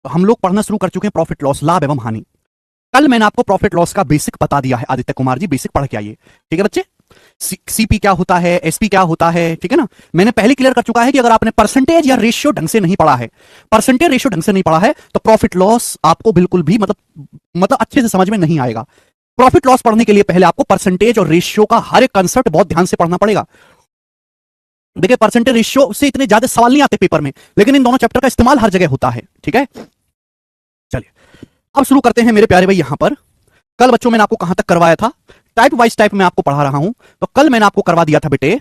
तो हम लोग पढ़ना शुरू कर चुके हैं प्रॉफिट लॉस, लाभ एवं हानि। कल मैंने आपको प्रॉफिट लॉस का बेसिक बता दिया है, आदित्य कुमार जी बेसिक पढ़ के आइए, ठीक है बच्चे। सीपी क्या होता है, एसपी क्या होता है, ठीक है ना। मैंने पहले क्लियर कर चुका है कि अगर आपने परसेंटेज या रेशियो ढंग से नहीं पढ़ा है, परसेंटेज रेशियो ढंग से नहीं पढ़ा है, तो प्रॉफिट लॉस आपको बिल्कुल भी मतलब अच्छे से समझ में नहीं आएगा। प्रॉफिट लॉस पढ़ने के लिए पहले आपको परसेंटेज और रेशियो का हर एक कंसेप्ट बहुत ध्यान से पढ़ना पड़ेगा। देखिए परसेंटेज रेशियो से इतने ज्यादा सवाल नहीं आते पेपर में, लेकिन इन दोनों चैप्टर का इस्तेमाल हर जगह होता है, ठीक है। चलिए अब शुरू करते हैं मेरे प्यारे भाई। यहां पर कल बच्चों मैंने आपको कहां तक करवाया था, टाइप वाइज टाइप में आपको पढ़ा रहा हूं। तो कल मैंने आपको करवा दिया था बेटे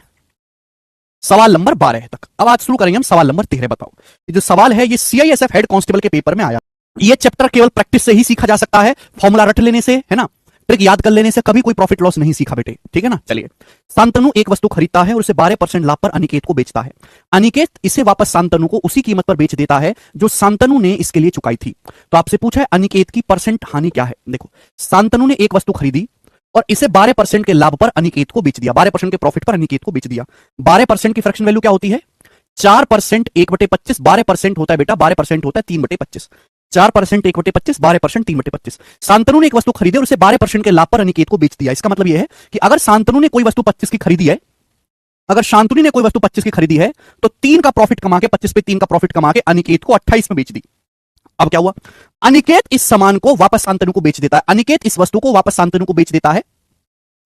सवाल नंबर 12 तक। अब आज शुरू करेंगे हम सवाल नंबर 13। बताओ ये जो सवाल है ये सीआईएसएफ हेड कांस्टेबल के पेपर में आया। ये चैप्टर केवल प्रैक्टिस से ही सीखा जा सकता है, फॉर्मूला रट लेने से, है ना, ट्रिक याद कर लेने से कभी कोई प्रॉफिट लॉस नहीं सीखा बेटे, ठीक है ना। चलिए, शांतनु एक वस्तु खरीदता है और उसे 12% लाभ पर अनिकेत को बेचता है। अनिकेत इसे वापस शांतनु को उसी कीमत पर बेच देता है जो शांतनु ने इसके लिए चुकाई थी। तो आपसे पूछा है अनिकेत की परसेंट हानि क्या है। देखो शांतनु ने एक वस्तु खरीदी और इसे 12% के लाभ पर अनिकेत को बेच दिया, 12% के प्रॉफिट पर अनिकेत को बेच दिया। 12% की फ्रैक्शन वैल्यू क्या होती है? 4% 1/25, 12% होता है बेटा, 12% होता है 3/25। 4% 1/25, 12% 3/25। शांतनु ने एक वस्तु खरीदी और उसे 12% के लाभ पर अनिकेत को बेच दिया। इसका मतलब यह है कि अगर शांतनु ने कोई वस्तु 25 की खरीदी है, अगर शांतनु ने कोई वस्तु 25 की खरीदी है तो 3 का प्रॉफिट कमा के, 25 पे 3 का प्रॉफिट कमा के अनिकेत को 28 में बेच दी। अब क्या हुआ? अनिकेत इस सामान को वापस शांतनु को बेच देता है, अनिकेत इस वस्तु को वापस शांतनु को बेच देता है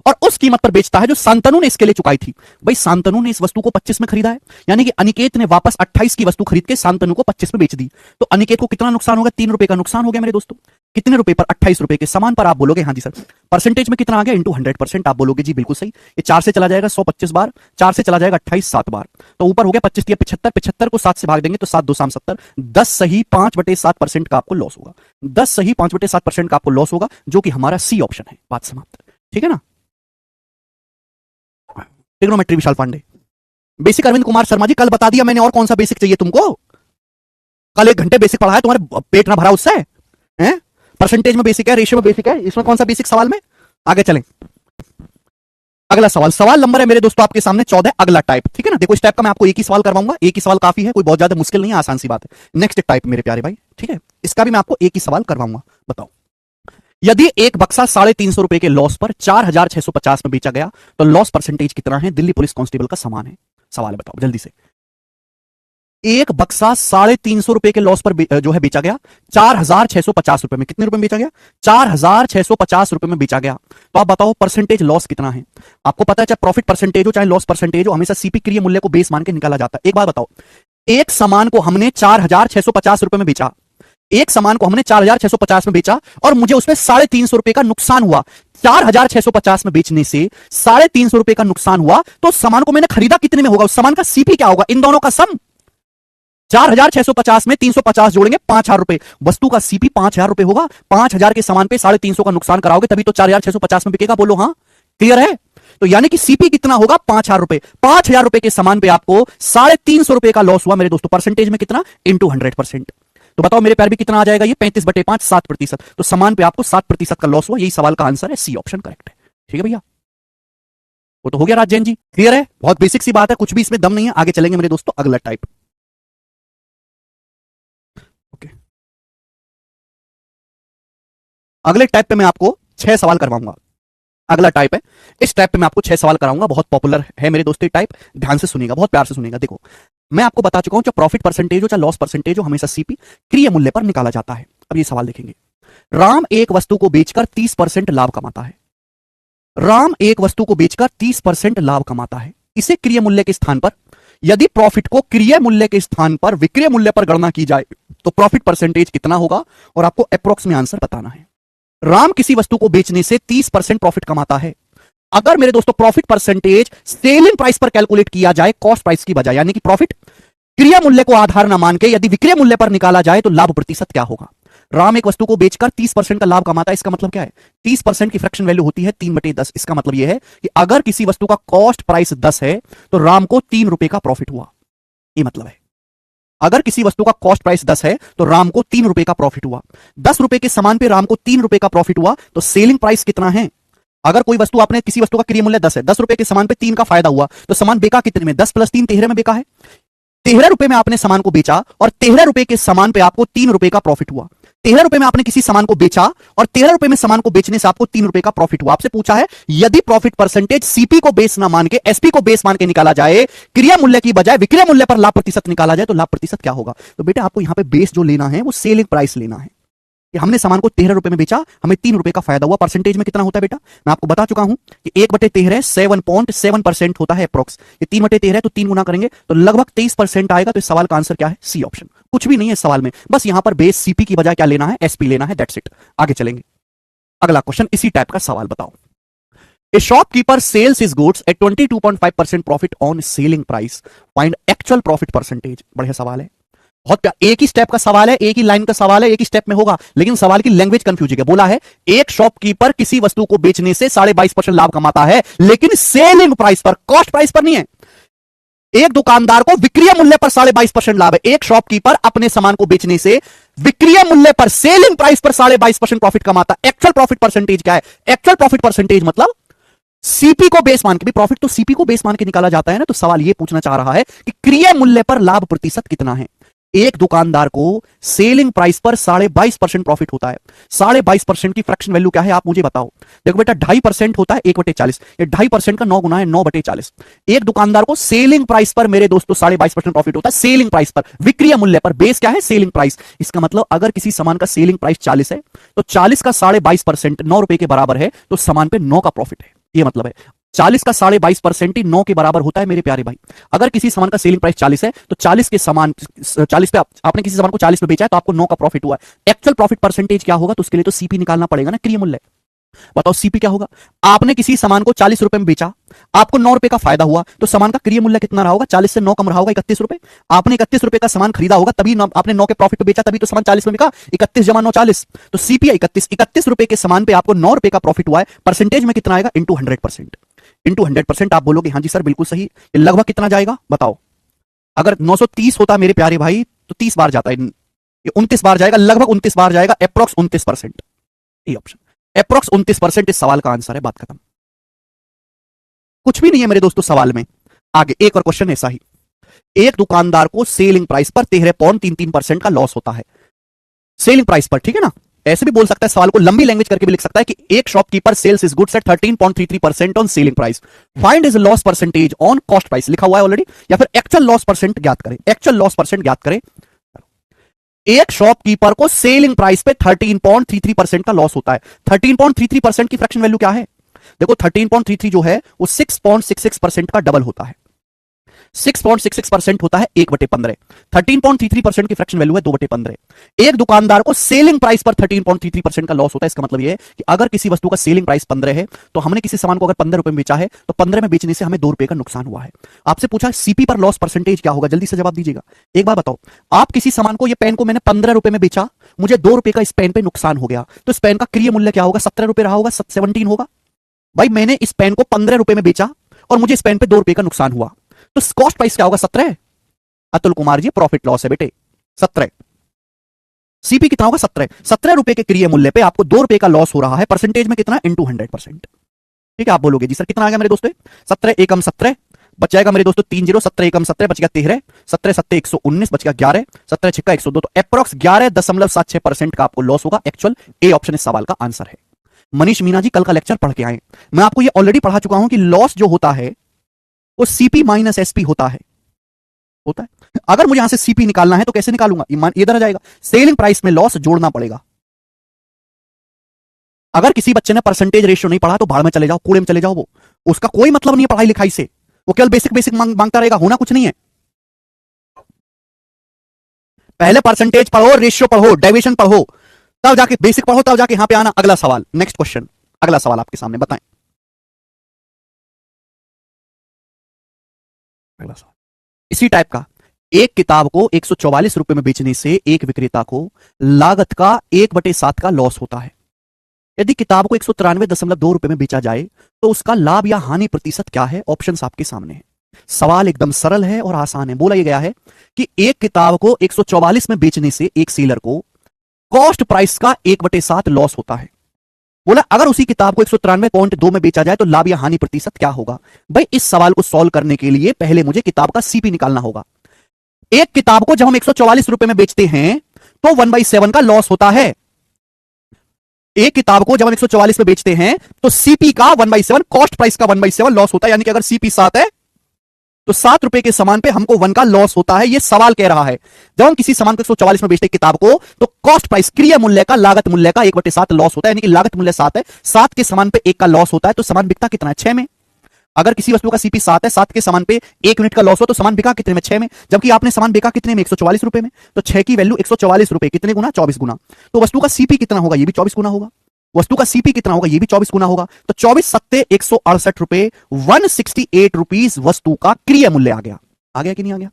और उस कीमत पर बेचता है जो शांतनु ने इसके लिए चुकाई थी। भाई शांतनु ने इस वस्तु को 25 में खरीदा है, यानी कि अनिकेत ने वापस 28 की वस्तु खरीद के शांतनु को 25 में बेच दी। तो अनिकेत को कितना नुकसान होगा? 3 रुपए का नुकसान हो गया मेरे दोस्तों। कितने रुपए पर? 28 रुपए के सामान पर। आप बोलोगे हाँ जी सर परसेंटेज में कितना आ गया? इंटू 100%। आप बोलोगे जी बिल्कुल सही। ये 4 से चला जाएगा 125 बार, 4 से चला जाएगा 28 7 बार, तो ऊपर हो गया 25 या 75, 75 को 7 से भाग देंगे तो 7 2 70, 10 सही 5/7% का आपको लॉस होगा। 10 सही 5/7% का आपको लॉस होगा, जो कि हमारा सी ऑप्शन है। बात समाप्त, ठीक है ना। ट्रिग्नोमेट्री विशाल पांडे। बेसिक अरविंद कुमार शर्मा जी कल बता दिया मैंने, और कौन सा बेसिक चाहिए तुमको? कल 1 घंटे बेसिक पढ़ा है, तुम्हारे पेट ना भरा उससे हैं? परसेंटेज में बेसिक है, रेशियो में बेसिक है, इसमें कौन सा बेसिक सवाल में? आगे चलें। अगला सवाल, सवाल नंबर है मेरे दोस्तों आपके सामने 14, अगला टाइप, ठीक है ना। देखो इस टाइप का मैं आपको एक ही सवाल करवाऊंगा, एक ही सवाल काफी है, कोई बहुत ज्यादा मुश्किल नहीं है, आसान सी बात है। नेक्स्ट टाइप मेरे प्यारे भाई, ठीक है, इसका भी मैं आपको एक ही सवाल करवाऊंगा। बताओ यदि एक बक्सा 350 रुपए के लॉस पर 4650 में बेचा गया तो लॉस परसेंटेज कितना है? दिल्ली पुलिस कांस्टेबल का सामान है। सवाल है, बताओ जल्दी से। एक बक्सा 350 रुपए के लॉस पर जो है बेचा गया 4650 रुपए में। कितने रुपए में बेचा गया? 4650 रुपए में बेचा गया। तो आप बताओ परसेंटेज लॉस कितना है? आपको पता है चाहे प्रॉफिट परसेंटेज हो चाहे लॉस परसेंटेज हो, हमेशा सीपी क्रिय मूल्य को बेस मान के निकाला जाता है। एक बात बताओ, एक सामान को हमने 4650 रुपए में बेचा, एक सामान को हमने 4650 में बेचा और मुझे उसमें 350 रुपए का नुकसान हुआ। 4650 में बेचने से 350 रुपए का नुकसान हुआ, तो सामान को मैंने खरीदा कितने में होगा? उस सामान का सीपी क्या होगा? इन दोनों का सम। 4650 में 350 जोड़ेंगे 5000 रुपए, वस्तु का सीपी 5000 रुपए होगा। 5000 के सामान पे 350 का नुकसान कराओगे तभी तो 4650 में बिकेगा। बोलो हाँ, क्लियर है? तो यानी कि सीपी कितना होगा? 5000 रुपए। 5000 रुपए के सामान पे आपको 350 रुपए का लॉस हुआ मेरे दोस्तों। परसेंटेज में कितना? इंटू 100%। तो बताओ मेरे प्यार भी कितना आ जाएगा? ये 35/5, 7%। तो सामान पे आपको 7% का लॉस हुआ। यही सवाल का आंसर है, सी ऑप्शन करेक्ट है, ठीक है भैया। वो तो हो गया राजेन जी, क्लियर है? बहुत बेसिक सी बात है, कुछ भी इसमें दम नहीं है। आगे चलेंगे मेरे दोस्तों, अगला टाइप। ओके, अगले टाइप पे मैं आपको 6 सवाल करवाऊंगा। अगला टाइप है, इस टाइप पे मैं आपको 6 सवाल कराऊंगा। बहुत पॉपुलर है मेरे दोस्तों टाइप, ध्यान से सुनिएगा, बहुत प्यार से सुनिएगा। देखो मैं आपको बता चुका हूं चाहे प्रॉफिट परसेंटेज हो चाहे लॉस परसेंटेज हो, हमेशा सीपी क्रिय मूल्य पर निकाला जाता है। अब ये सवाल देखेंगे। राम एक वस्तु को बेचकर 30% लाभ कमाता है। राम एक वस्तु को बेचकर 30% लाभ कमाता है। इसे क्रिय मूल्य के स्थान पर, यदि प्रॉफिट को क्रिय मूल्य के स्थान पर विक्रय मूल्य पर गणना की जाए तो प्रॉफिट परसेंटेज कितना होगा? और आपको अप्रोक्स में आंसर बताना है। राम किसी वस्तु को बेचने से 30% प्रॉफिट कमाता है। अगर मेरे दोस्तों प्रॉफिट परसेंटेज सेलिंग प्राइस पर कैलकुलेट किया जाए कॉस्ट प्राइस की बजाय, यानी कि प्रॉफिट क्रिया मूल्य को आधार न मान के यदि विक्रय मूल्य पर निकाला जाए तो लाभ प्रतिशत क्या होगा? राम एक वस्तु को बेचकर 30% का लाभ कमाता है। इसका मतलब क्या है? 30% की फ्रैक्शन वैल्यू होती है 3/10। इसका मतलब यह है कि अगर किसी वस्तु का कॉस्ट प्राइस 10 है तो राम को 3 रुपए का प्रॉफिट हुआ। यह मतलब है अगर किसी वस्तु का कॉस्ट प्राइस 10 है तो राम को 3 रुपए का प्रॉफिट हुआ। 10 रुपए के सामान पे राम को 3 रुपए का प्रॉफिट हुआ, तो सेलिंग प्राइस कितना है? अगर कोई वस्तु आपने किसी वस्तु का क्रिय मूल्य 10 है, 10 रुपए के सामान पे 3 का फायदा हुआ, तो सामान बेका कितने में? 10 + 3 13 में बेका है। 13 रुपए में आपने सामान को बेचा और 13 रुपए के सामान पे आपको 3 रुपए का प्रॉफिट हुआ। 13 रुपए में आपने किसी सामान को बेचा और 13 रुपए में सामान को बेचने से आपको 3 रुपए का प्रॉफिट हुआ। आपसे पूछा है यदि प्रॉफिट परसेंटेज सीपी को बेस ना मान के एसपी को बेस मान के निकाला जाए, क्रिया मूल्य की बजाय विक्रय मूल्य पर लाभ प्रतिशत निकाला जाए, तो लाभ प्रतिशत क्या होगा? तो बेटा आपको यहां पे बेस जो लेना है वो सेलिंग प्राइस लेना है कि हमने सामान को 13 रुपए में बेचा, हमें 3 रुपए का फायदा हुआ। परसेंटेज में कितना होता है बेटा? मैं आपको बता चुका हूं कि 1/13 7.7% होता है अप्रोक्स। ये 3/13 है तो 3 गुना करेंगे तो लगभग 23% आएगा। तो इस सवाल का आंसर क्या है? C option. कुछ भी नहीं है इस सवाल में, बस यहां पर बेस सीपी की बजाय क्या लेना है? एसपी लेना है, दैट्स इट। आगे चलेंगे, अगला क्वेश्चन इसी टाइप का सवाल बताओ। A shopkeeper sells his goods at 22.5% profit on selling price. Find actual profit percentage. बढ़िया सवाल है, बहुत प्यार। एक ही स्टेप का सवाल है, एक ही लाइन का सवाल है, एक ही स्टेप में होगा, लेकिन सवाल की लैंग्वेज कंफ्यूजिंग है। बोला है एक शॉपकीपर किसी वस्तु को बेचने से 22.5% लाभ कमाता है, लेकिन सेलिंग प्राइस पर, कॉस्ट प्राइस पर नहीं है। एक दुकानदार को विक्रय मूल्य पर 22.5% लाभ है। एक शॉपकीपर अपने सामान को बेचने से विक्रय मूल्य पर, सेलिंग प्राइस पर 22.5% प्रॉफिट कमाता है। एक्चुअल प्रॉफिट परसेंटेज क्या है? एक्चुअल प्रॉफिट परसेंटेज मतलब सीपी को बेस मान के, भी प्रॉफिट तो सीपी को बेस मान के निकाला जाता है ना। तो सवाल यह पूछना चाह रहा है कि क्रय मूल्य पर लाभ प्रतिशत कितना है। एक दुकानदार को सेलिंग प्राइस पर 22.5% प्रॉफिट होता है। 22.5% की फ्रैक्शन वैल्यू क्या है आप मुझे बताओ। देखो बेटा 2.5% होता है 1/40, ये 2.5% का 9 गुना है 9/40। एक दुकानदार को सेलिंग प्राइस पर मेरे दोस्तों 22.5% प्रॉफिट होता है। सेलिंग प्राइस पर, विक्रय मूल्य पर, बेस क्या है? Selling price. इसका मतलब अगर किसी सामान का सेलिंग प्राइस 40 है तो 40 का 22.5% 9 रुपए के बराबर है, तो सामान पे 9 का प्रॉफिट है। ये मतलब है 40 का 22.5% ही 9 के बराबर होता है मेरे प्यारे भाई। अगर किसी सामान का सेलिंग प्राइस 40 है तो 40 के समान, 40 पे आपने किसी सामान को 40 पे बेचा है तो आपको 9 का प्रॉफिट हुआ है। एक्चुअल प्रॉफिट परसेंटेज क्या होगा? तो उसके लिए तो सीपी निकालना पड़ेगा ना, क्रय मूल्य। बताओ सीपी क्या होगा? आपने किसी सामान को 40 रुपए में बेचा, आपको 9 रुपए का फायदा हुआ, तो सामान का क्रय मूल्य कितना रहा होगा? 40 से 9 कम रहा होगा 31 रुपए। आपने 31 रुपए का सामान खरीदा होगा, तभी आपने 9 के प्रॉफिट पे बेचा, तभी तो सामान 40 में बिका। 31 जमा 9 40, तो सीपी 31 रुपए के सामान पे आपको 9 रुपए का प्रॉफिट हुआ है। परसेंटेज में कितना आएगा? इंटू 100%। इंटू 100% आप बोलोगे हाँ जी सर बिल्कुल सही। ये लगभग कितना जाएगा बताओ? अगर 930 होता मेरे प्यारे भाई तो 30 बार जाता है, ये 29 बार जाएगा, लगभग 29 बार जाएगा, अप्रोक्स 29%। ये ऑप्शन अप्रोक्स 29% इस सवाल का आंसर है। बात खत्म, कुछ भी नहीं है मेरे दोस्तों सवाल में। आगे एक और क्वेश्चन ऐसा ही। एक दुकानदार को सेलिंग प्राइस पर 13.33% का लॉस होता है। सेलिंग प्राइस पर, ठीक है ना। ऐसे भी बोल सकता है, सवाल को लंबी लैंग्वेज करके भी लिख सकता है कि एक shopkeeper sales his goods at 13.33% on selling price, find his loss percentage on cost price, लिखा हुआ है ऑलरेडी। या फिर एक्चुअल लॉस परसेंट ज्ञात करें, एक्चुअल लॉस परसेंट ज्ञात करें। एक शॉपकीपर को सेलिंग प्राइस पे 13.33% का लॉस होता है। 13.33% की फ्रैक्शन वैल्यू क्या है? देखो 13.33 जो है वो 6.66% का डबल होता है। 6.66% होता है 1/15। 13.33% की फ्रैक्शन वैल्यू है 2/15। एक दुकानदार को सेलिंग प्राइस पर 13.33% का लॉस होता है। इसका मतलब यह है कि अगर किसी वस्तु का सेलिंग प्राइस 15 है तो हमने किसी सामान को अगर 15 रुपए में बेचा है तो 15 में बेचने से हमें 2 रुपए का नुकसान हुआ है। आपसे पूछा सीपी पर लॉस परसेंटेज क्या होगा, जल्दी से जवाब दीजिएगा। एक बार बताओ, आप किसी सामान को, ये पेन को मैंने 15 रुपए में बेचा, मुझे 2 रुपए का इस पेन पे नुकसान हो गया, तो इस पेन का क्रय मूल्य क्या होगा? 17 रुपए रहा होगा, 17 होगा। भाई मैंने इस पेन को 15 रुपए में बेचा और मुझे इस पेन पे 2 रुपए का नुकसान हुआ, तो कॉस्ट प्राइस क्या होगा? 17। अतुल कुमार जी प्रॉफिट लॉस है बेटे 17। सीपी कितना होगा? 17। 17 रुपए के क्रय मूल्य पे आपको 2 रुपए का लॉस हो रहा है। परसेंटेज में कितना? इंटू 100%। ठीक है, आप बोलोगे जी सर कितना आ गया मेरे दोस्तों? 17 एकम 17 बच जाएगा मेरे दोस्तों 30, 17 एकम 17 बच गया 13, 17 7 119 बच गया 11, 17 6 102, तो अप्रॉक्स 11.76% का आपको लॉस होगा। एक्चुअल ए ऑप्शन इस सवाल का आंसर है। मनीष मीना जी कल का लेक्चर पढ़ के आए, मैं आपको ये ऑलरेडी पढ़ा चुका हूं कि लॉस जो होता है वो सीपी माइनस एसपी होता है। अगर मुझे यहां से सीपी निकालना है तो कैसे निकालूंगा? इधर आ जाएगा, सेलिंग प्राइस में लॉस जोड़ना पड़ेगा। अगर किसी बच्चे ने परसेंटेज रेशियो नहीं पढ़ा तो भाड़ में चले जाओ, कूड़े में चले जाओ, वो उसका कोई मतलब नहीं है पढ़ाई लिखाई से, वो केवल बेसिक बेसिक मांगता रहेगा, होना कुछ नहीं है। पहले परसेंटेज पढ़ो, रेशियो पढ़ो, डेविएशन पढ़ो, तब जाके बेसिक पढ़ो, तब जाके यहां पे आना। अगला सवाल, नेक्स्ट क्वेश्चन, अगला सवाल आपके सामने, बताएं अगला सवाल इसी टाइप का। एक किताब को 144 रुपए में बेचने से एक विक्रेता को लागत का 1/7 का लॉस होता है। यदि किताब को 193.2 रुपए में बेचा जाए तो उसका लाभ या हानि प्रतिशत क्या है? ऑप्शंस आपके सामने है। सवाल एकदम सरल है और आसान है। बोला यह गया है कि एक किताब को 144 में बेचने से एक सेलर को कॉस्ट प्राइस का 1/7 लॉस होता है। बोला अगर उसी किताब को 193.2 में बेचा जाए तो लाभ या हानि प्रतिशत क्या होगा? भाई इस सवाल को सॉल्व करने के लिए पहले मुझे किताब का सीपी निकालना होगा। एक किताब को जब हम 144 रुपए में बेचते हैं तो 1/7 का लॉस होता है। एक किताब को जब हम 144 में बेचते हैं तो सीपी का 1/7, कॉस्ट प्राइस का 1/7 लॉस होता है। यानी कि अगर सीपी 7 है तो 7 रुपए के सामान पे हमको 1 का लॉस होता है। यह सवाल कह रहा है जब हम किसी सामान को 144 में बेचते किताब को तो कॉस्ट प्राइस क्रिया मूल्य का लागत मूल्य का 1/7 लॉस होता है। यानी कि लागत मूल्य 7 है, 7 के सामान पे 1 का लॉस होता है तो सामान बिकता कितना है? 6 में। अगर किसी वस्तु का सीपी 7 है, 7 के सामान पे 1 यूनिट का लॉस हो तो सामान बिका कितने में? 6 में। जबकि आपने सामान बिका कितने में? 144 रुपए में। तो 6 की वैल्यू 144 रुपए, कितने गुना? 24 गुना। तो वस्तु का सीपी कितना होगा? ये भी 24 गुना होगा। वस्तु का सीपी कितना होगा? ये भी 24 गुना होगा। तो 24 सत्ते 168 रुपए, 168 रुपीज वस्तु का क्रिया मूल्य आ गया। आ गया कि नहीं आ गया?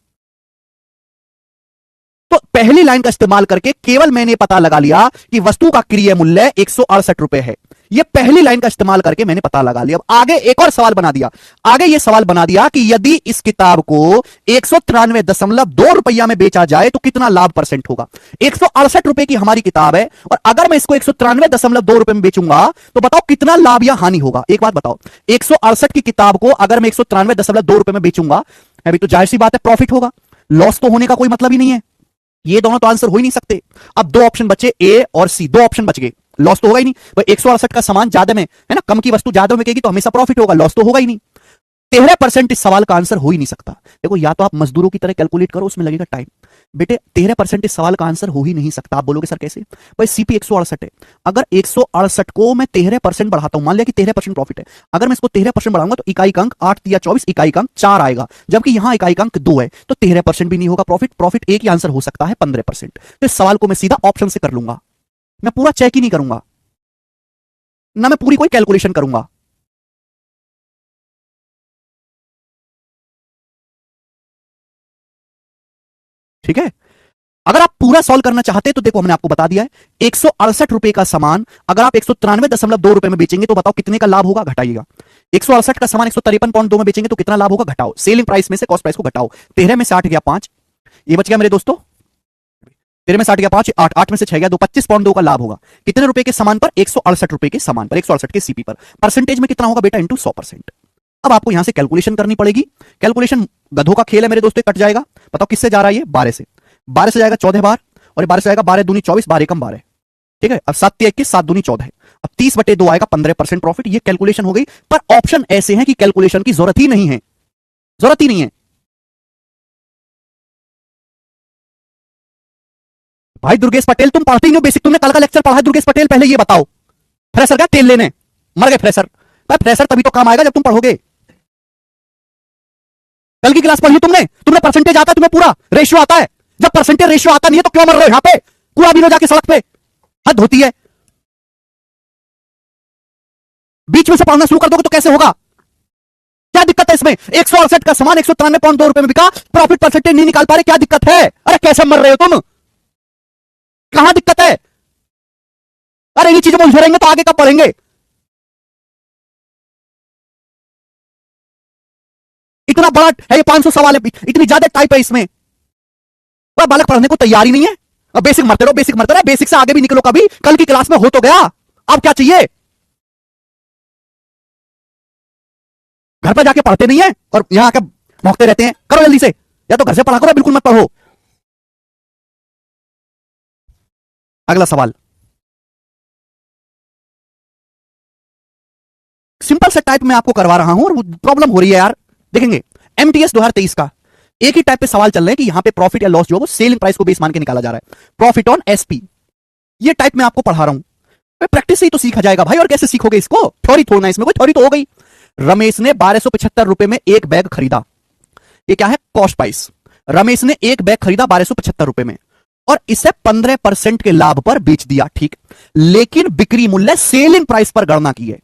तो पहली लाइन का इस्तेमाल करके केवल मैंने पता लगा लिया कि वस्तु का क्रिया मूल्य 168 रुपए है। यह पहली लाइन का इस्तेमाल करके मैंने पता लगा लिया। अब आगे एक और सवाल बना दिया। आगे यह सवाल बना दिया कि यदि इस किताब को 193.2 रुपया में बेचा जाए तो कितना लाभ परसेंट होगा? 168 रुपए की हमारी किताब है और अगर मैं इसको 193.2 रुपए में बेचूंगा तो बताओ कितना लाभ या हानि होगा? एक बात बताओ, 168 की किताब को अगर मैं 193.2 रुपए में बेचूंगा, अभी तो जाहिर सी बात है प्रॉफिट होगा। लॉस तो होने का कोई मतलब ही नहीं है। ये दोनों तो आंसर हो ही नहीं सकते। अब दो ऑप्शन बचे, ए और सी, दो ऑप्शन बच गए। लॉस तो होगा ही नहीं भाई। 168 का सामान ज्यादा में है ना, कम की वस्तु ज्यादा में बिकेगी तो हमेशा प्रॉफिट होगा, लॉस तो होगा ही नहीं। 13% इस सवाल का आंसर हो ही नहीं सकता। देखो, या तो आप मजदूरों की तरह कैलकुलेट करो, उसमें लगेगा टाइम। बेटे 13% इस सवाल का आंसर हो ही नहीं सकता। आप बोलोगे सर कैसे? भाई सीपी 168 है, अगर 168 को मैं 13% बढ़ाता हूं, मान लिया कि 13% प्रॉफिट है, अगर मैं इसको 13% बढ़ाऊंगा तो इकाई अंक 8 या 24, इकाई अंक 4 आएगा, जबकि यहां इकाई अंक 2 है, तो 13% भी नहीं होगा प्रॉफिट। प्रॉफिट एक ही आंसर हो सकता है 15%। तो इस सवाल को मैं सीधा ऑप्शन से कर लूंगा, मैं पूरा चेक ही नहीं करूंगा ना, मैं पूरी कोई कैलकुलेशन करूंगा। ठीक है, अगर आप पूरा सॉल्व करना चाहते हैं तो देखो हमने आपको बता दिया है 168 रुपए का सामान अगर आप 193.2 रुपए में बेचेंगे तो बताओ कितने का लाभ होगा? घटाइएगा। 168 का सामान 153.2 में बेचेंगे तो कितना लाभ होगा? घटाओ। सेलिंग प्राइस में से कॉस्ट प्राइस को घटाओ। 13 में से 8 गया 5, ये बच गया मेरे दोस्तों। 13 में 60 गया 5, 8, 8 में से 6 गया 2, 25.2 का लाभ होगा। कितने रुपए के सामान पर? 168 रुपए के सामान पर, 168 के सीपी पर। परसेंटेज में कितना होगा बेटा? इंटू 100%। अब आपको यहां से कैलकुलेशन करनी पड़ेगी। कैलकुलेशन गधों का खेल है मेरे दोस्तों, कट जाएगा। बताओ किससे जा रहा है ये? 12 से। 12 से जाएगा 14 बार, और 12 से जाएगा 12 दूनी 24, 12 एकम 12। ठीक है, अब 7 21, 7 दूनी 14। अब 30/2 आएगा, 15% प्रॉफिट। ये कैलकुलेशन हो गई। पर ऑप्शन ऐसे हैं कि कैलकुलेशन की जरूरत ही नहीं है, जरूरत ही नहीं है। भाई दुर्गेश पटेल, तुम पढ़ते ही नहीं हो बेसिक, तुमने कल का लेक्चर पढ़ा है दुर्गेश पटेल? पहले ये बताओ, फ्रेशर का तेल लेने मर गए फ्रेशर। भाई फ्रेशर तभी तो काम आएगा जब तुम पढ़ोगे। कल की क्लास पढ़ी तुमने? तुम्हें परसेंटेज आता है, तुम्हें पूरा रेशियो आता है? जब परसेंटेज रेशियो आता नहीं है तो क्यों मर रहे हो यहां पे? कूड़ा बीनो जाके सड़क पे, हद होती है। बीच में से पढ़ना शुरू कर दोगे तो कैसे होगा? क्या दिक्कत है इसमें? 168 का सामान 193.2 रुपए में बिका, प्रॉफिट परसेंटेज नहीं निकाल पा रहे, क्या दिक्कत है? अरे कैसे मर रहे हो तुम? कहां दिक्कत है? अरे इन्हीं चीजों में उलझे रहेंगे तो आगे कब पढ़ेंगे? इतना बड़ा है ये, 500 सवाल है, इतनी ज्यादा टाइप है इसमें। बालक पढ़ने को तैयार ही नहीं है। अब बेसिक मरते रहो, बेसिक मरते रहो, बेसिक से आगे भी निकलो कभी। कल की क्लास में हो तो गया, अब क्या चाहिए? घर पर जाके पढ़ते नहीं है और यहां आकर भौंकते रहते हैं। करो जल्दी से, या तो घर से पढ़ा करो, बिल्कुल मत पढ़ो। अगला सवाल, सिंपल से टाइप में आपको करवा रहा हूं और प्रॉब्लम हो रही है यार। देखेंगे एमटीएस 2023 का एक ही टाइप पे सवाल चल रहे हैं कि यहां पे प्रॉफिट या लॉस जो है वो सेलिंग प्राइस को बेस मान के निकाला जा रहा है। प्रॉफिट ऑन एसपी, ये टाइप में आपको पढ़ा रहा हूं। प्रैक्टिस से ही तो सीखा जाएगा भाई, और कैसे सीखोगे इसको? थ्योरी थोड़ा, इसमें कोई थ्योरी तो हो गई। रमेश ने 1275 रुपए में एक बैग खरीदा, ये क्या है? Cost price. रमेश ने एक बैग खरीदा 1275 रुपए में और इसे 15% के लाभ पर बेच दिया, ठीक। लेकिन बिक्री मूल्य सेलिंग प्राइस पर गणना की है।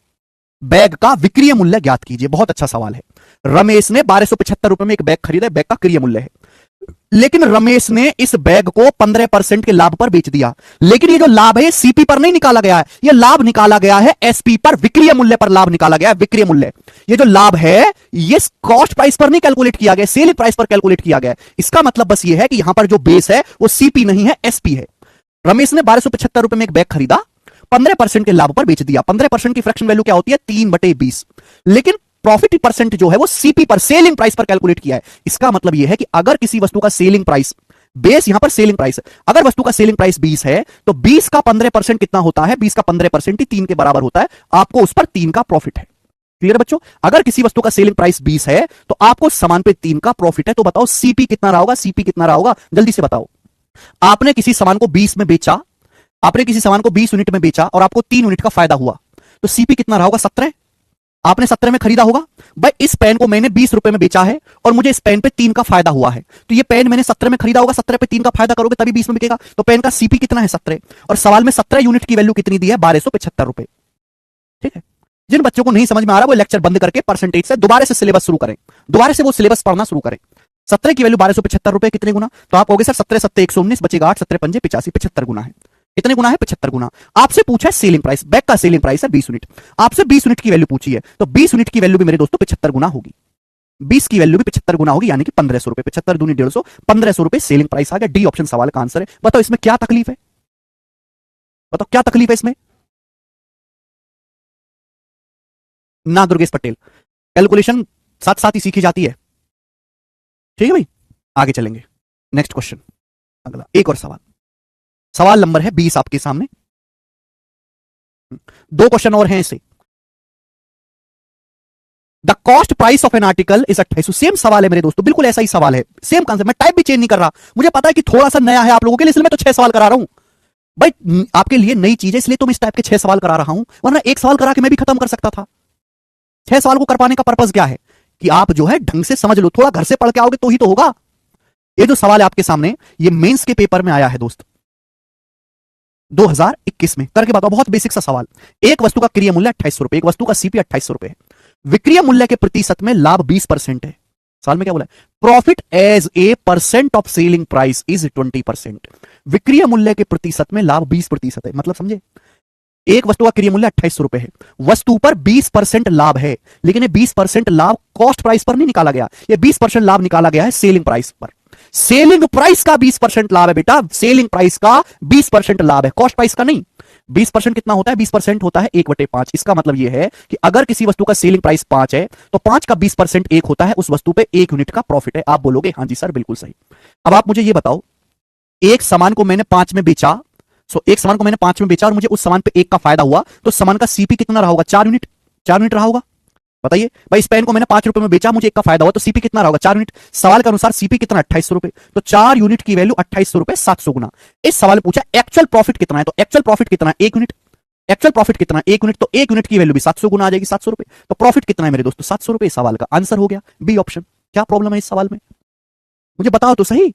बैग का विक्रय मूल्य ज्ञात कीजिए। बहुत अच्छा सवाल है। रमेश ने 1275 रुपए में एक बैग खरीदा, बैग का क्रय मूल्य है, लेकिन रमेश ने इस बैग को 15% के लाभ पर बेच दिया। लेकिन ये जो लाभ है सीपी पर नहीं निकाला गया है, ये लाभ निकाला गया है एसपी पर, विक्रय मूल्य पर लाभ निकाला गया है, विक्रय मूल्य। ये जो लाभ है ये कॉस्ट प्राइस पर नहीं कैलकुलेट किया गया, सेलिंग प्राइस पर कैलकुलेट किया गया। इसका मतलब बस ये है कि यहां पर जो बेस है वो सीपी नहीं है, एसपी है। रमेश ने 1275 रुपए में एक बैग खरीदा, 15% के लाभ पर बेच दिया। 15% की फ्रैक्शन वैल्यू क्या होती है? 3/20। लेकिन प्रॉफिट परसेंट जो है वो सीपी पर, सेलिंग प्राइस पर कैलकुलेट किया है। इसका मतलब यह है कि अगर किसी वस्तु का सेलिंग प्राइस, बेस यहां पर सेलिंग प्राइस है, अगर वस्तु का सेलिंग प्राइस 20 है तो 20 का 15% कितना होता है? 20 का 15% ही 3 के बराबर होता है, आपको उस पर 3 का प्रॉफिट है। क्लियर बच्चों? अगर किसी वस्तु का सेलिंग प्राइस 20 है तो आपको सामान पे 3 का प्रॉफिट है। तो बताओ सीपी कितना रहा होगा? सीपी कितना रहा होगा? जल्दी से बताओ। आपने किसी सामान को 20 में बेचा, आपने किसी सामान को 20 यूनिट में बेचा और आपको 3 यूनिट का फायदा हुआ, तो सीपी कितना रहा होगा? 17। आपने 17 में खरीदा होगा। भाई इस पेन को मैंने 20 रुपए में बेचा है और मुझे इस पेन पे 3 का फायदा हुआ है, तो ये पेन मैंने 17 में खरीदा होगा, 17 पे 3 का फायदा करोगे तभी 20 में बिकेगा। तो पेन का सीपी कितना है? 17। और सवाल में 17 यूनिट की वैल्यू कितनी दी है? 1275 रुपए। ठीक है। जिन बच्चों को नहीं समझ में आ रहा वो लेक्चर बंद करके परसेंटेज से दोबारा से सिलेबस शुरू करें, दोबारा से वो सिलेबस पढ़ना शुरू करें। 17 की वैल्यू 1275 रुपए कितने गुना? तो आप कहोगे सर 17 7 119 बचेगा 8, 17 पंजे 85, 75 गुना है। कितने गुना है? 75 गुना। आपसे पूछा है सेलिंग प्राइस, बैग का सेलिंग प्राइस है 20 यूनिट, आपसे 20 यूनिट की वैल्यू पूछी है, तो 20 यूनिट की वैल्यू भी मेरे दोस्तों 75 गुना होगी। 20 की वैल्यू भी 75 गुना होगी, यानी कि 1500 रुपए। 75 दूनी 150, 1500 रुपए सेलिंग प्राइस आ गया। डी ऑप्शन सवाल का आंसर है। बताओ इसमें क्या तकलीफ है? बताओ क्या तकलीफ है इसमें? ना दुर्गेश पटेल, कैलकुलेशन साथ साथ ही सीखी जाती है। ठीक है भाई, आगे चलेंगे। नेक्स्ट क्वेश्चन, अगला एक और सवाल, सवाल नंबर है 20 आपके सामने। 2 क्वेश्चन और हैं इसे। The cost price of an article is 28। Same सवाल है मेरे दोस्तों, बिल्कुल ऐसा ही सवाल है, सेम कॉन्सेप्ट। मैं टाइप भी चेंज नहीं कर रहा, मुझे पता है कि थोड़ा सा नया है आप लोगों के लिए, इसलिए मैं तो 6 सवाल करा रहा हूं। भाई आपके लिए नई चीज है इसलिए तो मैं इस टाइप के 6 सवाल करा रहा हूं, वरना एक सवाल करा के मैं भी खत्म कर सकता था। 6 सवाल को कर पाने का पर्पस क्या है? कि आप जो है ढंग से समझ लो, थोड़ा घर से पढ़ के आओगे तो ही तो होगा। ये जो सवाल है आपके सामने, ये मेंस के पेपर में आया है दोस्त, 2021 में। करके बताओ, बहुत बेसिक सा सवाल। एक वस्तु का क्रय मूल्य 2800 रुपए, एक वस्तु का सीपी 2800 रुपए है, विक्रय मूल्य के प्रतिशत में लाभ 20% है। सवाल में क्या बोला है? Profit as a percent of selling price is 20%। विक्रय मूल्य के प्रतिशत में लाभ 20% है। मतलब समझे, एक वस्तु का क्रय मूल्य 2800 रुपए है, वस्तु पर 20% लाभ है, लेकिन ये 20% लाभ कॉस्ट प्राइस पर नहीं निकाला गया, ये 20% लाभ निकाला गया है सेलिंग प्राइस पर। सेलिंग प्राइस का 20% लाभ है बेटा, सेलिंग प्राइस का 20% लाभ है, कॉस्ट प्राइस का नहीं। 20% कितना होता है? 20% होता है 1/5। इसका मतलब यह है कि अगर किसी वस्तु का सेलिंग प्राइस 5 है तो 5 का 20% 1 होता है, उस वस्तु पे 1 यूनिट का प्रॉफिट है। आप बोलोगे हां जी सर बिल्कुल सही। अब आप मुझे यह बताओ, एक सामान को मैंने 5 में बेचा, एक सामान को मैंने 5 में बेचा और मुझे उस सामान पे 1 का फायदा हुआ, तो सामान का सीपी कितना रहा होगा? 4 यूनिट। 4 यूनिट रहा होगा। बताइए भाई, इस पेन को मैंने 5 रुपए में बेचा, मुझे 1 का फायदा हुआ, तो सीपी कितना रहा होगा? 4 यूनिट। सवाल के अनुसार सीपी कितना? 2800 रुपए। तो 4 यूनिट की वैल्यू 2800 रुपए, 700 गुना। इस सवाल पूछा एक्चुअल प्रॉफिट कितना है, तो एक्चुअल प्रॉफिट कितना है? 1 यूनिट। एक्चुअल प्रॉफिट कितना? 1 यूनिट। तो 1 यूनिट की वैल्यू भी 700 गुना आ जाएगी, 700 रुपए। तो प्रॉफिट कितना है मेरे दोस्तों? 700 रुपए। सवाल का आंसर हो गया बी ऑप्शन। क्या प्रॉब्लम है इस सवाल में? मुझे बताओ तो सही।